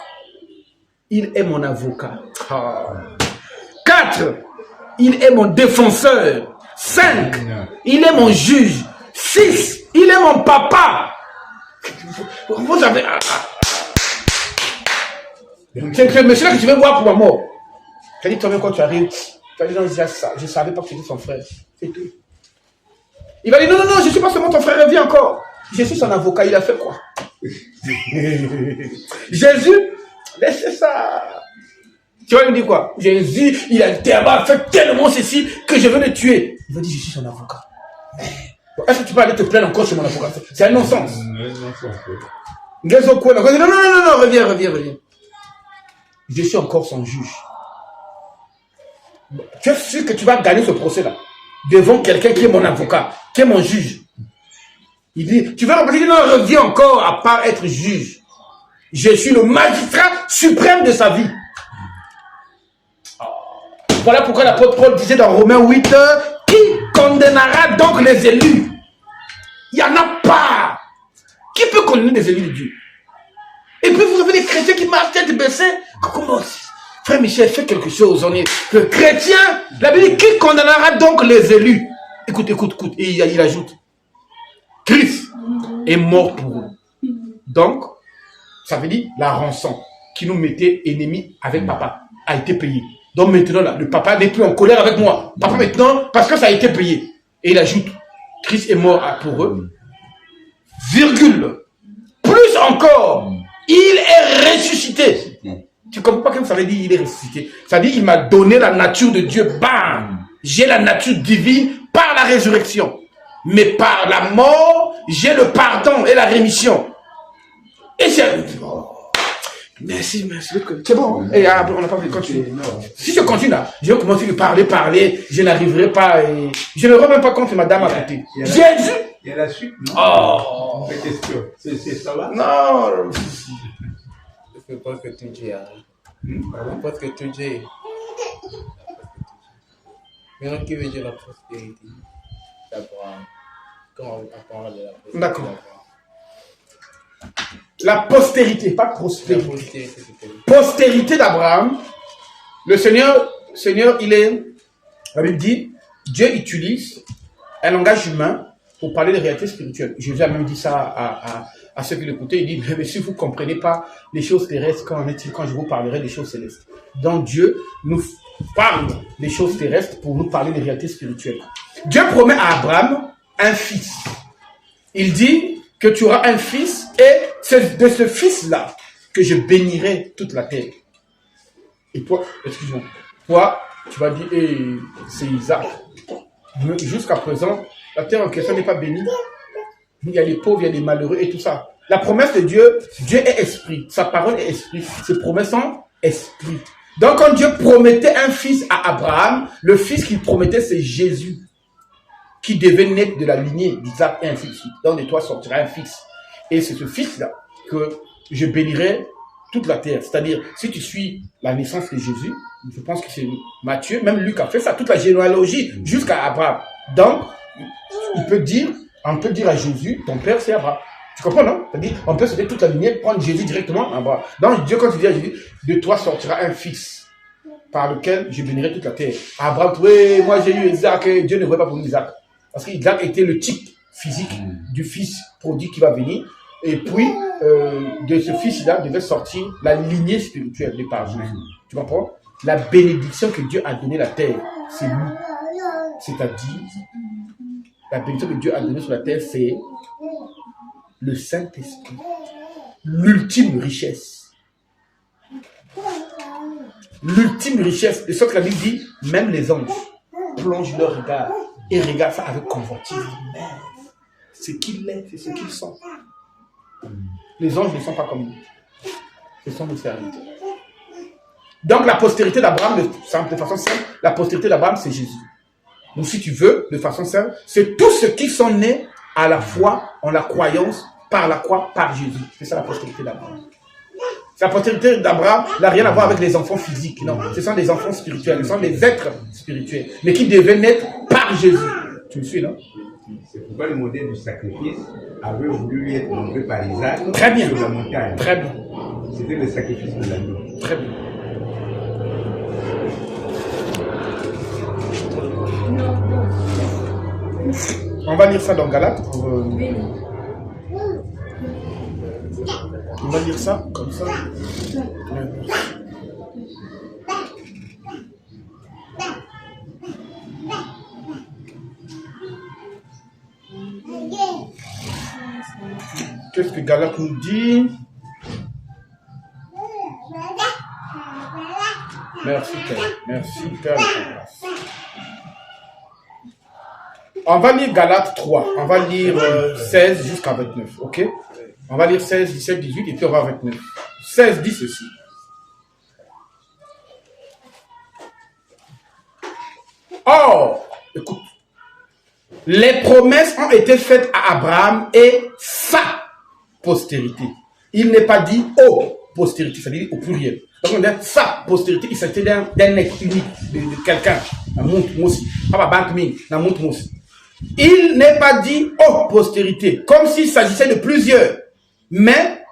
Il est mon avocat. 4. Il est mon défenseur. 5. Il est mon juge. 6. Il est mon papa. Vous avez... C'est le monsieur là que tu veux voir pour ma mort. Tu as dit toi-même quand tu arrives, tu as dit non, je ne savais pas que tu étais son frère. C'est tout. Il va dire non, je ne suis pas seulement ton frère, reviens encore. Je suis son avocat, il a fait quoi? Jésus, laissez ça. Tu vas lui dire quoi? Jésus, il a fait tellement ceci que je veux le tuer. Il va dire je suis son avocat. Est-ce que tu peux aller te plaindre encore chez mon avocat? C'est un non-sens. Non, reviens. Je suis encore son juge. Tu es sûr que tu vas gagner ce procès-là devant quelqu'un qui est mon avocat, qui est mon juge. Il dit, tu veux remplacer? Non, reviens encore à part être juge. Je suis le magistrat suprême de sa vie. Voilà pourquoi l'apôtre Paul disait dans Romains 8, qui condamnera donc les élus? Il n'y en a pas. Qui peut condamner les élus de Dieu? Et puis vous avez des chrétiens qui marchent tête baissée. Comment? Frère Michel, fais quelque chose. On est le chrétien. La Bible dit, qui condamnera donc les élus? Écoute. Et il ajoute, Christ est mort pour eux. Donc, ça veut dire la rançon qui nous mettait ennemis avec papa a été payée. Donc maintenant, là, le papa n'est plus en colère avec moi. Papa maintenant, parce que ça a été payé. Et il ajoute, Christ est mort pour eux. Virgule. Plus encore, il est ressuscité. Tu comprends pas que ça veut dire il est ressuscité? Ça veut dire il m'a donné la nature de Dieu. Bam! J'ai la nature divine par la résurrection. Mais par la mort, j'ai le pardon et la rémission. Et c'est... Merci. C'est bon. Hein? Et après, on n'a pas pu continuer. Si je continue là, je vais commencer à parler, je n'arriverai pas. Et... je ne me rends même pas compte que madame a côté. Jésus! Il y a la suite, non? Oh! La question. C'est ça là? Non! Je pense que tout Dieu arrive. Je pense que tout Dieu. Maintenant, qui veut dire la prospérité d'Abraham? Quand on parle de la prospérité D'accord. d'Abraham. La postérité, pas prospérité. La prospérité, c'est Postérité d'Abraham. Le Seigneur, il est, la Bible dit, Dieu utilise un langage humain pour parler de réalité spirituelle. Jésus a même dit ça à ceux qui l'écoutaient. Il dit, mais si vous ne comprenez pas les choses terrestres, qu'en est-il quand je vous parlerai des choses célestes? Donc Dieu nous parle des choses terrestres pour nous parler des réalités spirituelles. Dieu promet à Abraham un fils. Il dit que tu auras un fils et c'est de ce fils-là que je bénirai toute la terre. Et toi, excuse-moi, toi, tu vas dire, c'est Isaac. Mais jusqu'à présent, la terre en question n'est pas bénie. Il y a les pauvres, il y a les malheureux et tout ça. La promesse de Dieu, Dieu est esprit. Sa parole est esprit. Ses promesses sont esprit. Donc quand Dieu promettait un fils à Abraham, le fils qu'il promettait, c'est Jésus, qui devait naître de la lignée d'Isaac et ainsi de suite. Donc de toi sortira un fils. Et c'est ce fils-là que je bénirai toute la terre. C'est-à-dire, si tu suis la naissance de Jésus, je pense que c'est Matthieu, même Luc a fait ça, toute la généalogie jusqu'à Abraham. Donc, on peut dire à Jésus, ton père c'est Abraham. Tu comprends, non? C'est-à-dire, on peut sauter toute la lignée, prendre Jésus directement à Abraham. Donc Dieu, quand il dit à Jésus, de toi sortira un fils par lequel je bénirai toute la terre. Abraham, oui, moi j'ai eu Isaac, Dieu ne voulait pas pour nous Isaac. Parce qu'Isaac était le type physique du fils prodigue qui va venir. Et puis, de ce fils-là devait sortir la lignée spirituelle de par Jésus. Tu comprends? La bénédiction que Dieu a donnée à la terre, c'est nous. C'est-à-dire, la bénédiction que Dieu a donnée sur la terre, c'est le Saint-Esprit. L'ultime richesse. L'ultime richesse. De sorte que la Bible dit, même les anges plongent leur regard et regardent ça avec convoitise. Ce qu'il est, c'est ce qu'ils sont. Les anges ne sont pas comme nous. Ce sont nos serviteurs. Donc la postérité d'Abraham, de façon simple, la postérité d'Abraham, c'est Jésus. Donc si tu veux, de façon simple, c'est tous ceux qui sont nés à la foi, en la croyance, par la croix, par Jésus. C'est ça la postérité d'Abraham. La postérité d'Abraham n'a rien à voir avec les enfants physiques. Non, ce sont des enfants spirituels, ce sont des êtres spirituels, mais qui devaient naître par Jésus. Tu me suis, non? C'est pourquoi le modèle du sacrifice avait voulu lui être montré par Isaac. Très bien. Sur la montagne. Très bien. C'était le sacrifice de l'agneau. Très bien. On va lire ça dans Galates. On va lire ça comme ça. Qu'est-ce que Galates nous dit? Merci, Père. Merci, Père. On va lire Galates 3. On va lire 16 jusqu'à 29. Ok? On va lire 16, 17, 18 et puis on va à 29. 16 dit ceci. Or, écoute. Les promesses ont été faites à Abraham et sa postérité. Il n'est pas dit « oh ». postérité, c'est-à-dire au pluriel. Donc on dit sa postérité, il s'agit d'un être unique, de quelqu'un. La montre moi aussi. Pas banque mine, la montre moi aussi. Il n'est pas dit oh postérité, comme s'il s'agissait de plusieurs, mais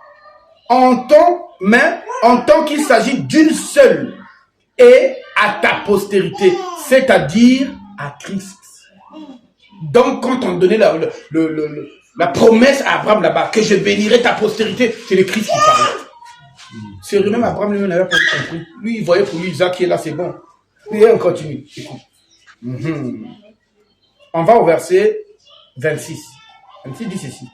en tant qu'il s'agit d'une seule et à ta postérité, c'est-à-dire à Christ. Donc quand on donnait la promesse à Abraham là-bas, que je bénirai ta postérité, c'est le Christ qui parlait. C'est lui-même Abraham lui-même n'avait pas compris. Lui, il voyait pour lui Isaac qui est là, c'est bon. Et on continue. Écoute. On va au verset 26. 26 dit ceci.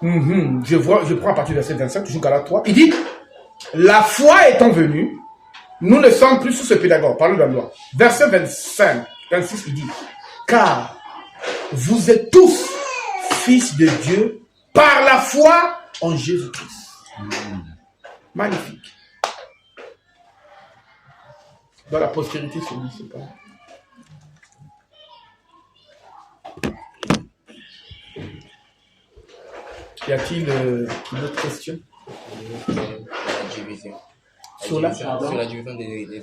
Je prends à partir du verset 27, toujours Galates 3. Il dit, la foi étant venue, nous ne sommes plus sous ce pédagogue. Parlons de la loi. Verset 25, 26, il dit, car vous êtes tous fils de Dieu par la foi en Jésus-Christ. Magnifique. Dans la postérité, celui, c'est pas. Y a-t-il une autre question? La division. Sur la division des églises.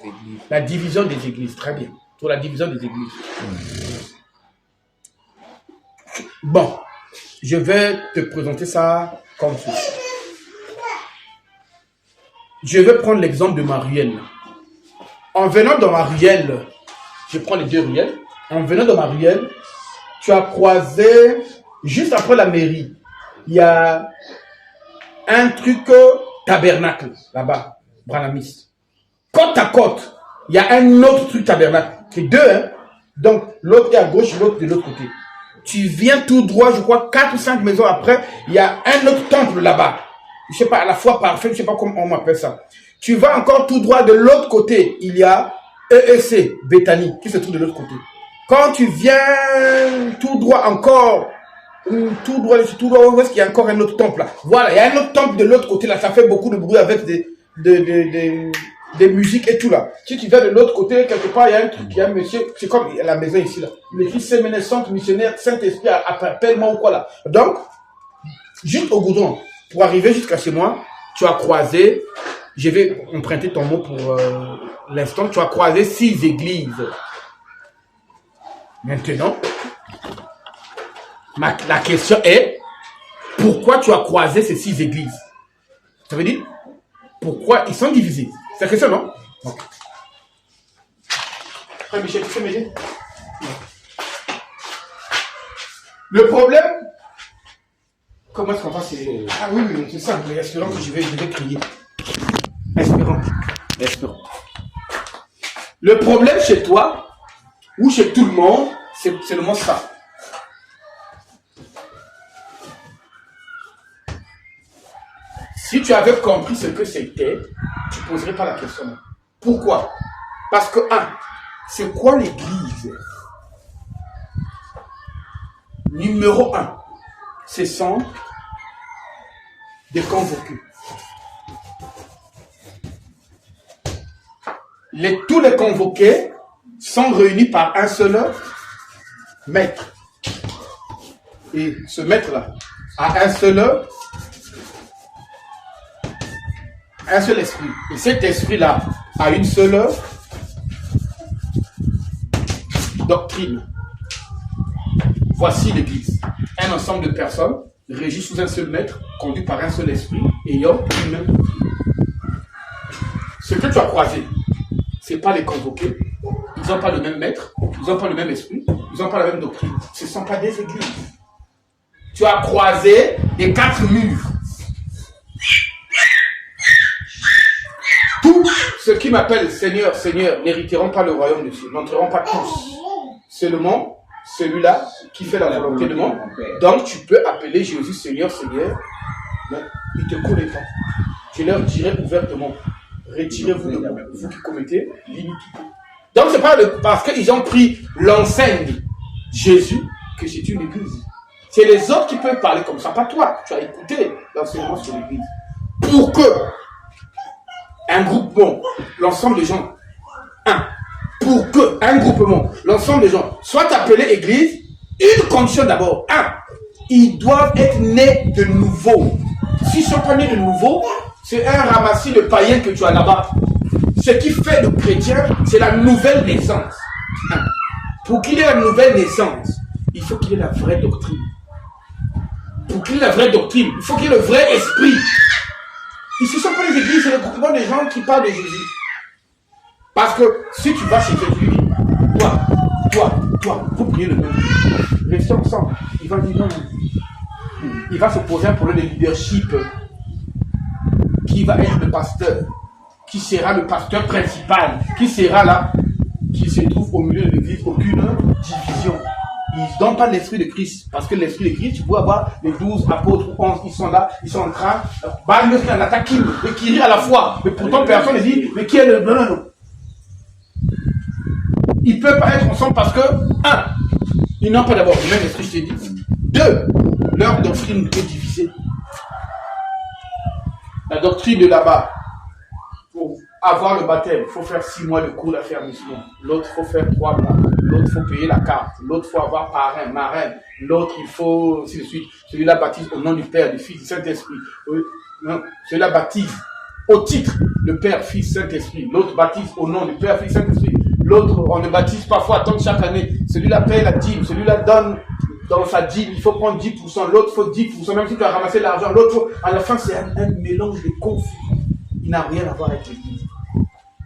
La division des églises, très bien. Sur la division des églises. Bon, je vais te présenter ça comme ceci. Je vais prendre l'exemple de ma ruelle. En venant dans ma ruelle, je prends les deux ruelles. En venant dans ma ruelle, tu as croisé, juste après la mairie, il y a un truc tabernacle là-bas, branamiste. Côte à côte, il y a un autre truc tabernacle. C'est deux, hein. Donc, l'autre est à gauche, l'autre de l'autre côté. Tu viens tout droit, je crois, 4 ou 5 maisons après, il y a un autre temple là-bas. Je sais pas, à la fois parfait, je sais pas comment on m'appelle ça. Tu vas encore tout droit de l'autre côté, il y a EEC, Bethany, qui se trouve de l'autre côté. Quand tu viens tout droit encore, tout droit, où est-ce qu'il y a encore un autre temple là? Voilà, il y a un autre temple de l'autre côté là, ça fait beaucoup de bruit avec des musiques et tout là. Si tu viens de l'autre côté, quelque part, il y a un truc, il y a un monsieur, c'est comme la maison ici là. Il écrit Séménès, Centre Missionnaire, Saint-Esprit, appelle-moi ou quoi là. Donc, juste au goudron, pour arriver jusqu'à chez moi, tu as croisé, je vais emprunter ton mot pour l'instant, tu as croisé 6 églises. Maintenant, la question est, pourquoi tu as croisé ces 6 églises? Ça veut dire, pourquoi ils sont divisés? C'est la question, non? Okay. Frère Michel, tu sais m'aider? Le problème, comment est-ce qu'on va c'est... Ah oui, c'est ça, mais espérons que je vais crier. Espérons. Le problème chez toi, ou chez tout le monde, c'est le mot ça. Si tu avais compris ce que c'était, tu ne poserais pas la question. Pourquoi? Parce que, c'est quoi l'église? Numéro 1, ce sont des convoqués. Tous les convoqués sont réunis par un seul maître. Et ce maître-là a un seul esprit. Et cet esprit-là a une seule doctrine. Voici l'Église. Un ensemble de personnes régies sous un seul maître, conduit par un seul esprit, ayant une même doctrine. Ce que tu as croisé, ce n'est pas les convoqués. Ils n'ont pas le même maître, ils n'ont pas le même esprit, ils n'ont pas la même doctrine. Ce ne sont pas des églises. Tu as croisé les 4 murs. Tous ceux qui m'appellent Seigneur, Seigneur, n'hériteront pas le royaume de Dieu, n'entreront pas tous. Seulement celui-là qui fait la volonté de mon Père. Donc tu peux appeler Jésus Seigneur, Seigneur, mais il ne te connaît pas. Je leur dirai ouvertement, retirez-vous de moi, vous qui commettez l'iniquité. Donc c'est pas parce qu'ils ont pris l'enseigne Jésus que c'est une église. C'est les autres qui peuvent parler comme ça, pas toi. Tu as écouté l'enseignement sur l'église. Pour que un groupement, l'ensemble des gens, pour que un groupement, l'ensemble des gens, soit appelé église, une condition d'abord, ils doivent être nés de nouveau. S'ils ne sont pas nés de nouveau, c'est un ramassis de païens que tu as là-bas. Ce qui fait le chrétien, c'est la nouvelle naissance. Pour qu'il ait la nouvelle naissance, il faut qu'il ait la vraie doctrine. Pour qu'il ait la vraie doctrine, il faut qu'il ait le vrai esprit. Ici, ce ne sont pas les églises, c'est le groupement des gens qui parlent de Jésus. Parce que si tu vas chez Jésus, toi, vous priez le même. Restez ensemble. Il va dire non. Il va se poser un problème de leadership. Qui va être le pasteur? Qui sera le pasteur principal? Qui sera là? Qui se trouve au milieu de l'église? Aucune division. Ils ne donnent pas l'esprit de Christ. Parce que l'esprit de Christ, tu peux avoir les 12 apôtres, 11, ils sont là, ils sont en train d'attaquer, de crier à la fois. Mais pourtant, personne ne dit, mais qui est le... Non. Ils ne peuvent pas être ensemble parce que, ils n'ont pas d'abord le même esprit, je t'ai dit. 2, leur doctrine est divisée. La doctrine de là-bas, pour avoir le baptême, il faut faire 6 mois de cours d'affermissement. L'autre, il faut faire 3 mois. L'autre, il faut payer la carte. L'autre, il faut avoir parrain, marraine. L'autre, il faut, ainsi de suite. Celui-là baptise au nom du Père, du Fils, du Saint-Esprit. Celui-là baptise au titre le Père, Fils, Saint-Esprit. L'autre baptise au nom du Père, Fils, Saint-Esprit. L'autre, on ne baptise pas, il faut attendre chaque année. Celui-là paye la dîme. Celui-là donne dans sa dîme, il faut prendre 10%. L'autre, il faut 10%. Même si tu as ramassé l'argent, l'autre, à la fin, c'est un mélange de confusion. Il n'a rien à voir avec l'église.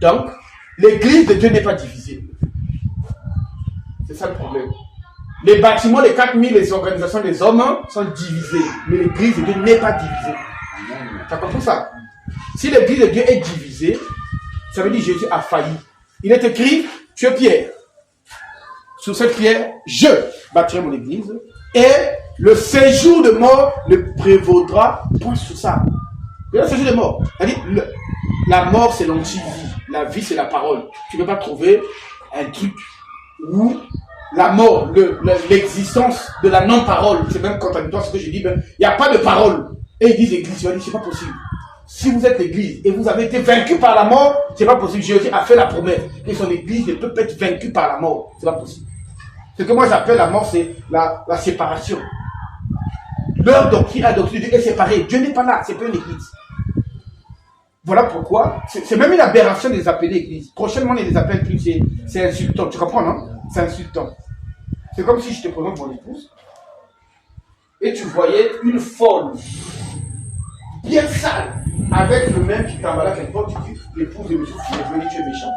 Donc, l'église de Dieu n'est pas divisée. C'est ça le problème. Les bâtiments, les 4000, les organisations des hommes sont divisés. Mais l'église de Dieu n'est pas divisée. Tu as compris ça? Si l'église de Dieu est divisée, ça veut dire que Jésus a failli. Il est écrit, tu es pierre. Sur cette pierre, je bâtirai mon église. Et le séjour de mort ne prévaudra point sur ça. Le séjour de mort. C'est-à-dire, la mort, c'est l'anti-vie. La vie, c'est la parole. Tu ne peux pas trouver un truc où la mort, l'existence de la non-parole, c'est même contradictoire ce que je dis, il n'y a pas de parole. Et ils disent l'église, c'est pas possible. Si vous êtes l'église et vous avez été vaincu par la mort, c'est pas possible. Jésus a fait la promesse que son église ne peut pas être vaincue par la mort. C'est pas possible. Ce que moi j'appelle la mort, c'est la séparation. Leur doctrine, la doctrine de Dieu est séparée. Dieu n'est pas là, c'est pas une église. Voilà pourquoi, c'est même une aberration de les appeler église. Prochainement, on ne les appelle plus, c'est insultant. Tu comprends, non? C'est insultant. C'est comme si je te présente mon épouse et tu voyais une folle bien sale avec le même qui t'emballa quelque part. Tu dis, l'épouse de monsieur, tu es venu, tu es méchant.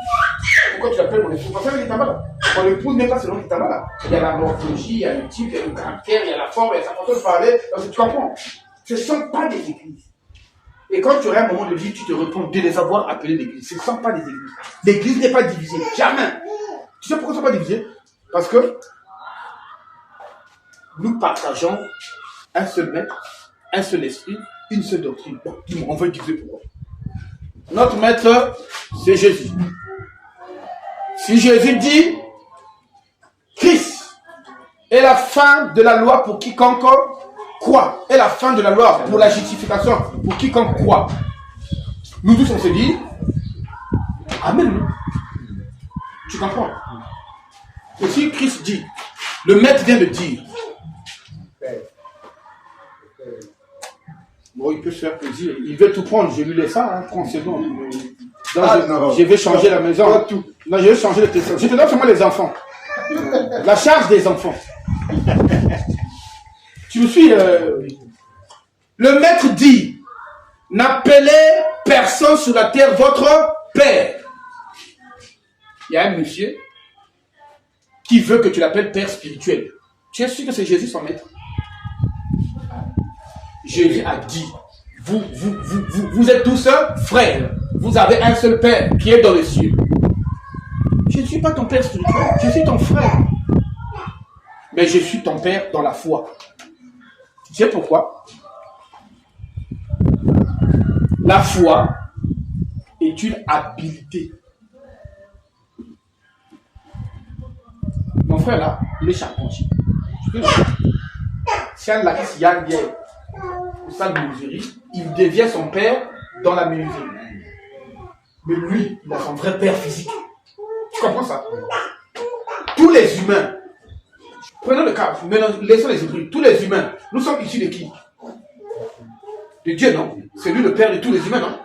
Pourquoi tu l'appelles mon épouse? Parce qu'elle est t'emballa. Mon épouse n'est pas selon qui t'emballa. Il y a la morphologie, il y a le type, il y a le caractère, il y a la forme, il y a sa façon de parler. Donc, tu comprends? Ce ne sont pas des églises. Et quand tu aurais un moment de vie, tu te réponds de les avoir appelés l'église. Ce ne sont pas des églises. L'église n'est pas divisée. Jamais. Tu sais pourquoi ils ne sont pas divisés? Parce que nous partageons un seul maître, un seul esprit, une seule doctrine. Bon, dis-moi, on va diviser pourquoi? Notre maître, c'est Jésus. Si Jésus dit, Christ est la fin de la loi pour quiconque croit, est la fin de la loi pour la justification pour quiconque croit. Nous tous on se dit, Amen. Tu comprends? Et si Christ dit, le maître vient de dire, bon, il peut se faire plaisir, il veut tout prendre, je lui laisse ça, prends c'est bon. Je vais changer la maison. Tout. Non, je vais changer le tesson. Je te donne seulement les enfants. La charge des enfants. Tu me suis. Le maître dit, n'appelez personne sur la terre votre père. Il y a un monsieur qui veut que tu l'appelles père spirituel. Tu es sûr que c'est Jésus son maître? Jésus a dit, vous êtes tous frères. Vous avez un seul père qui est dans les cieux. Je ne suis pas ton père spirituel, je suis ton frère. Mais je suis ton père dans la foi. Tu sais pourquoi? La foi est une habilité. Mon frère là, il est charpentier. Si un laïs Yann vient au salle de menuiserie, il devient son père dans la menuiserie. Mais lui, il a son vrai père physique. Tu comprends ça? Tous les humains, prenons le cas, laissons les esprits, tous les humains Nous sommes issus de qui? De Dieu, non? C'est lui le Père de tous les humains, non?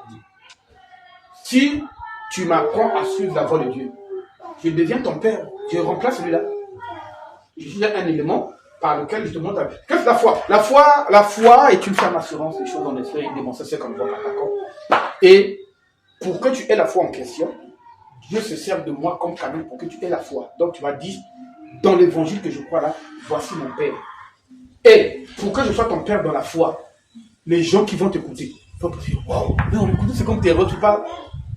Si tu m'apprends à suivre la voie de Dieu, je deviens ton Père. Je remplace celui-là. Je suis un élément par lequel je te montre. Qu'est-ce que la foi? La foi est une ferme assurance des choses en esprit et démonstration qu'on ne voit pas, d'accord? Et pour que tu aies la foi en question, Dieu se sert de moi comme canon pour que tu aies la foi. Donc tu vas dire, dans l'évangile que je crois là, voici mon Père. Et pour que je sois ton Père dans la foi, les gens qui vont t'écouter vont te dire, waouh, mais on écoute, c'est comme tes tu parles.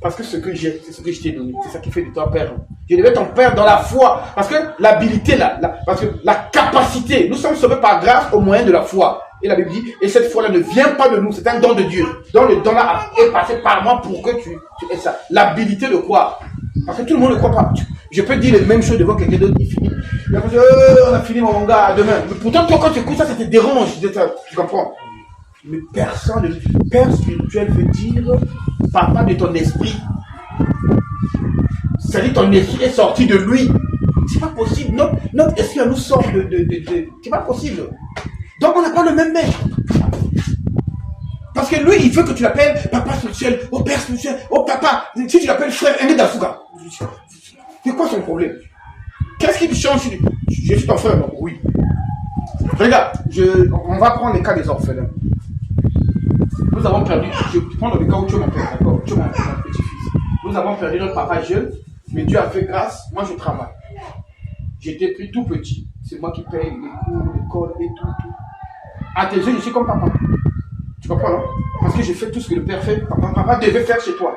Parce que ce que j'ai, c'est ce que je t'ai donné. C'est ça qui fait de toi Père. Je devais être ton Père dans la foi. Parce que l'habilité, parce que la capacité, nous sommes sauvés par grâce au moyen de la foi. Et la Bible dit, et cette foi-là ne vient pas de nous, c'est un don de Dieu. Donc le don-là est passé par moi pour que tu aies ça. L'habilité de croire. Parce que tout le monde ne croit pas. Je peux dire les mêmes choses devant quelqu'un d'autre qui finit. Il va dire, on a fini mon gars, demain. Mais pourtant, toi, quand tu écoutes ça, ça te dérange. Tu comprends? Mais personne, Père spirituel veut dire papa de ton esprit. C'est-à-dire ton esprit est sorti de lui. C'est pas possible. Notre esprit nous sort de. C'est pas possible. Donc on n'a pas le même maître. Parce que lui, il veut que tu l'appelles papa spirituel, oh père spirituel, oh papa. Si tu l'appelles frère, un d'Afouga. C'est quoi son problème? Qu'est-ce qui change? Je suis ton frère, non? Oui. Regarde, on va prendre les cas des orphelins. Nous avons perdu, je prends le cas où tu es mon père, d'accord? Tu es mon petit-fils. Nous avons perdu notre papa jeune, mais Dieu a fait grâce, moi je travaille. J'étais pris tout petit. C'est moi qui paye les cours, l'école et tout. À tes yeux, je suis comme papa. Tu comprends, non? Parce que j'ai fait tout ce que le père fait. Papa devait faire chez toi.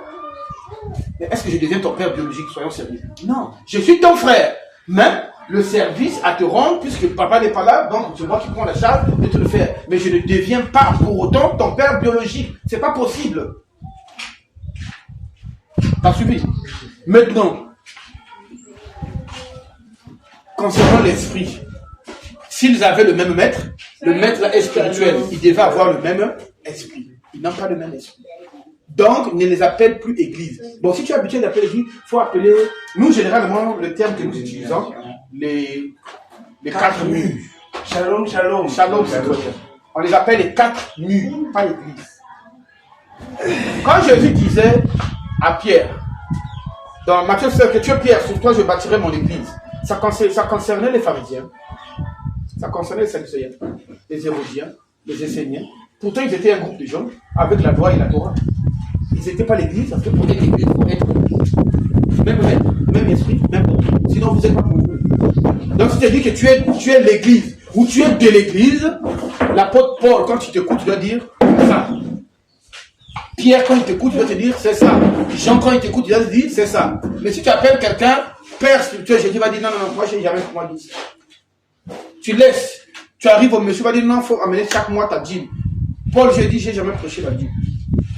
Mais est-ce que je deviens ton père biologique? Soyons sérieux. Non, je suis ton frère. Même le service à te rendre, puisque papa n'est pas là, donc c'est moi qui prends la charge de te le faire. Mais je ne deviens pas pour autant ton père biologique. C'est pas possible. T'as suivi? Maintenant, concernant l'esprit, s'ils avaient le même maître, le maître là est spirituel, il devait avoir le même esprit. Ils n'ont pas le même esprit. Donc, ne les appelle plus église. Bon, si tu es habitué d'appeler église, il faut appeler, nous généralement, le terme que nous utilisons, les quatre murs. Shalom, shalom. Shalom, c'est quoi? On les appelle les quatre murs, pas l'église. Quand Jésus disait à Pierre, dans Matthieu 7, que tu es Pierre, sur toi je bâtirai mon église, ça concernait les pharisiens, ça concernait les sadducéens, les hérodiens, les esséniens. Pourtant, ils étaient un groupe de gens avec la loi et la Torah. Ils n'étaient pas l'église, parce que pour être l'église, il faut être même esprit, même bon. Sinon, vous n'êtes pas pour vous. Donc, si tu dis que tu es l'église, ou tu es de l'église, l'apôtre Paul, quand il t'écoute, tu dois dire ça. Pierre, quand il t'écoute, il doit te dire c'est ça. Jean, quand il t'écoute, il doit te dire c'est ça. Mais si tu appelles quelqu'un père spirituel, Jésus va dire non, moi, je n'ai jamais dit ça. Tu laisses, tu arrives au monsieur, va dire non, il faut amener chaque mois ta dîme. Paul, j'ai dit, j'ai jamais prêché la dîme.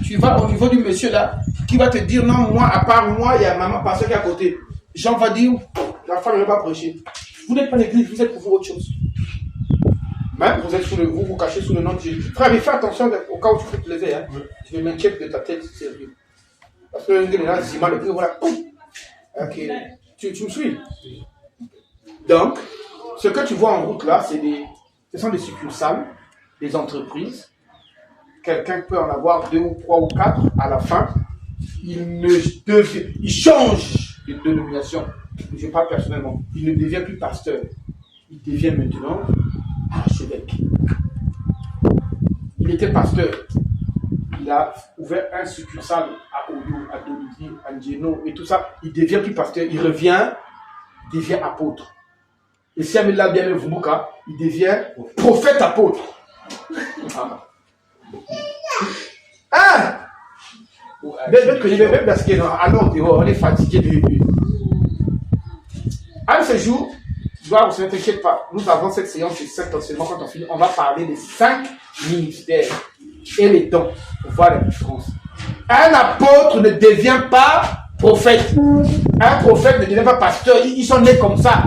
Tu vas au niveau du monsieur là, qui va te dire non, moi, à part moi, il y a maman pasteur qui est à côté. Jean va dire, la femme ne va pas prêcher. Vous n'êtes pas l'église, vous êtes pour vous autre chose. Même vous êtes vous cachez sous le nom de Jésus. Frère, mais fais attention au cas où tu peux te lever. Hein. Je m'inquiète de ta tête, sérieux. Parce que là, Zima, le plus, voilà, poum. Ok. Tu me suis? Donc, ce que tu vois en route là, ce sont des succursales, des entreprises. Quelqu'un peut en avoir 2 ou 3 ou 4 à la fin. Il change de dénomination. Je parle personnellement. Il ne devient plus pasteur. Il devient maintenant archevêque. Il était pasteur. Il a ouvert un succursale à Oyo, à Dolidi, à Ndjeno et tout ça. Il devient plus pasteur. Il revient, il devient apôtre. Et si Amila bien le Vumuka, il devient prophète apôtre. Ah! Peut-être que je vais même parce qu'alors on est fatigué de. Un de ces jours, ne t'inquiète pas, nous avons cette séance de 5 enseignements. Quand on finit, on va parler des 5 ministères et les dons pour voir la différence. Un apôtre ne devient pas prophète. Un prophète ne devient pas pasteur. Ils sont nés comme ça.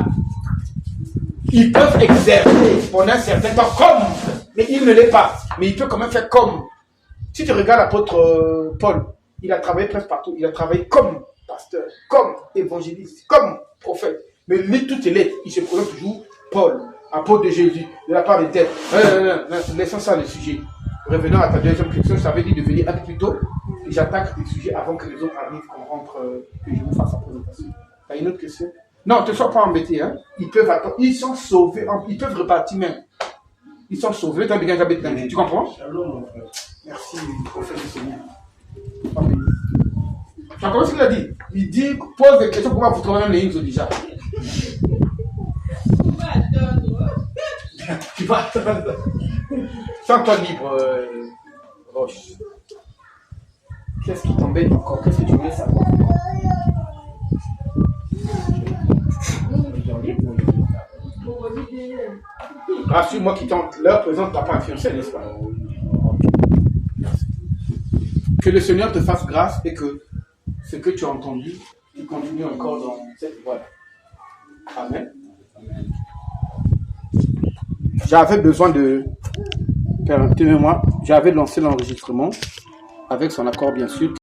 Ils peuvent exercer pendant un certain temps comme, mais il ne l'est pas. Mais il peut quand même faire comme. Si tu regardes l'apôtre Paul, il a travaillé presque partout. Il a travaillé comme pasteur, comme évangéliste, comme prophète. Mais lui, tout est lettre. Il se présente toujours Paul. apôtre de Jésus, de la part des têtes. Laissons ça le sujet. Revenons à ta deuxième question. Je t'avais dit de venir un peu plus tôt. Et j'attaque le sujet avant que les autres arrivent, qu'on rentre, que je vous fasse la présentation. T'as une autre question? Non, ne te sois pas embêté. Hein. Ils peuvent attendre. Ils sont sauvés. Ils peuvent repartir même. Ils sont sauvés. Tu comprends? Shalom, mon frère. Merci, prophète du Seigneur. Amen. Tu as compris ce qu'il a dit? Il dit, pose des questions pour voir vous trouver même les hymnes déjà. Tu vas attendre. Sens-toi libre, Roche. Qu'est-ce qui t'embête encore? Qu'est-ce que tu voulais savoir? Rassure-moi qui leur présente t'a pas influencé, n'est-ce pas? Que le Seigneur te fasse grâce et que ce que tu as entendu, tu continues encore dans cette voie. Amen. J'avais besoin permettez-moi, j'avais lancé l'enregistrement avec son accord bien sûr.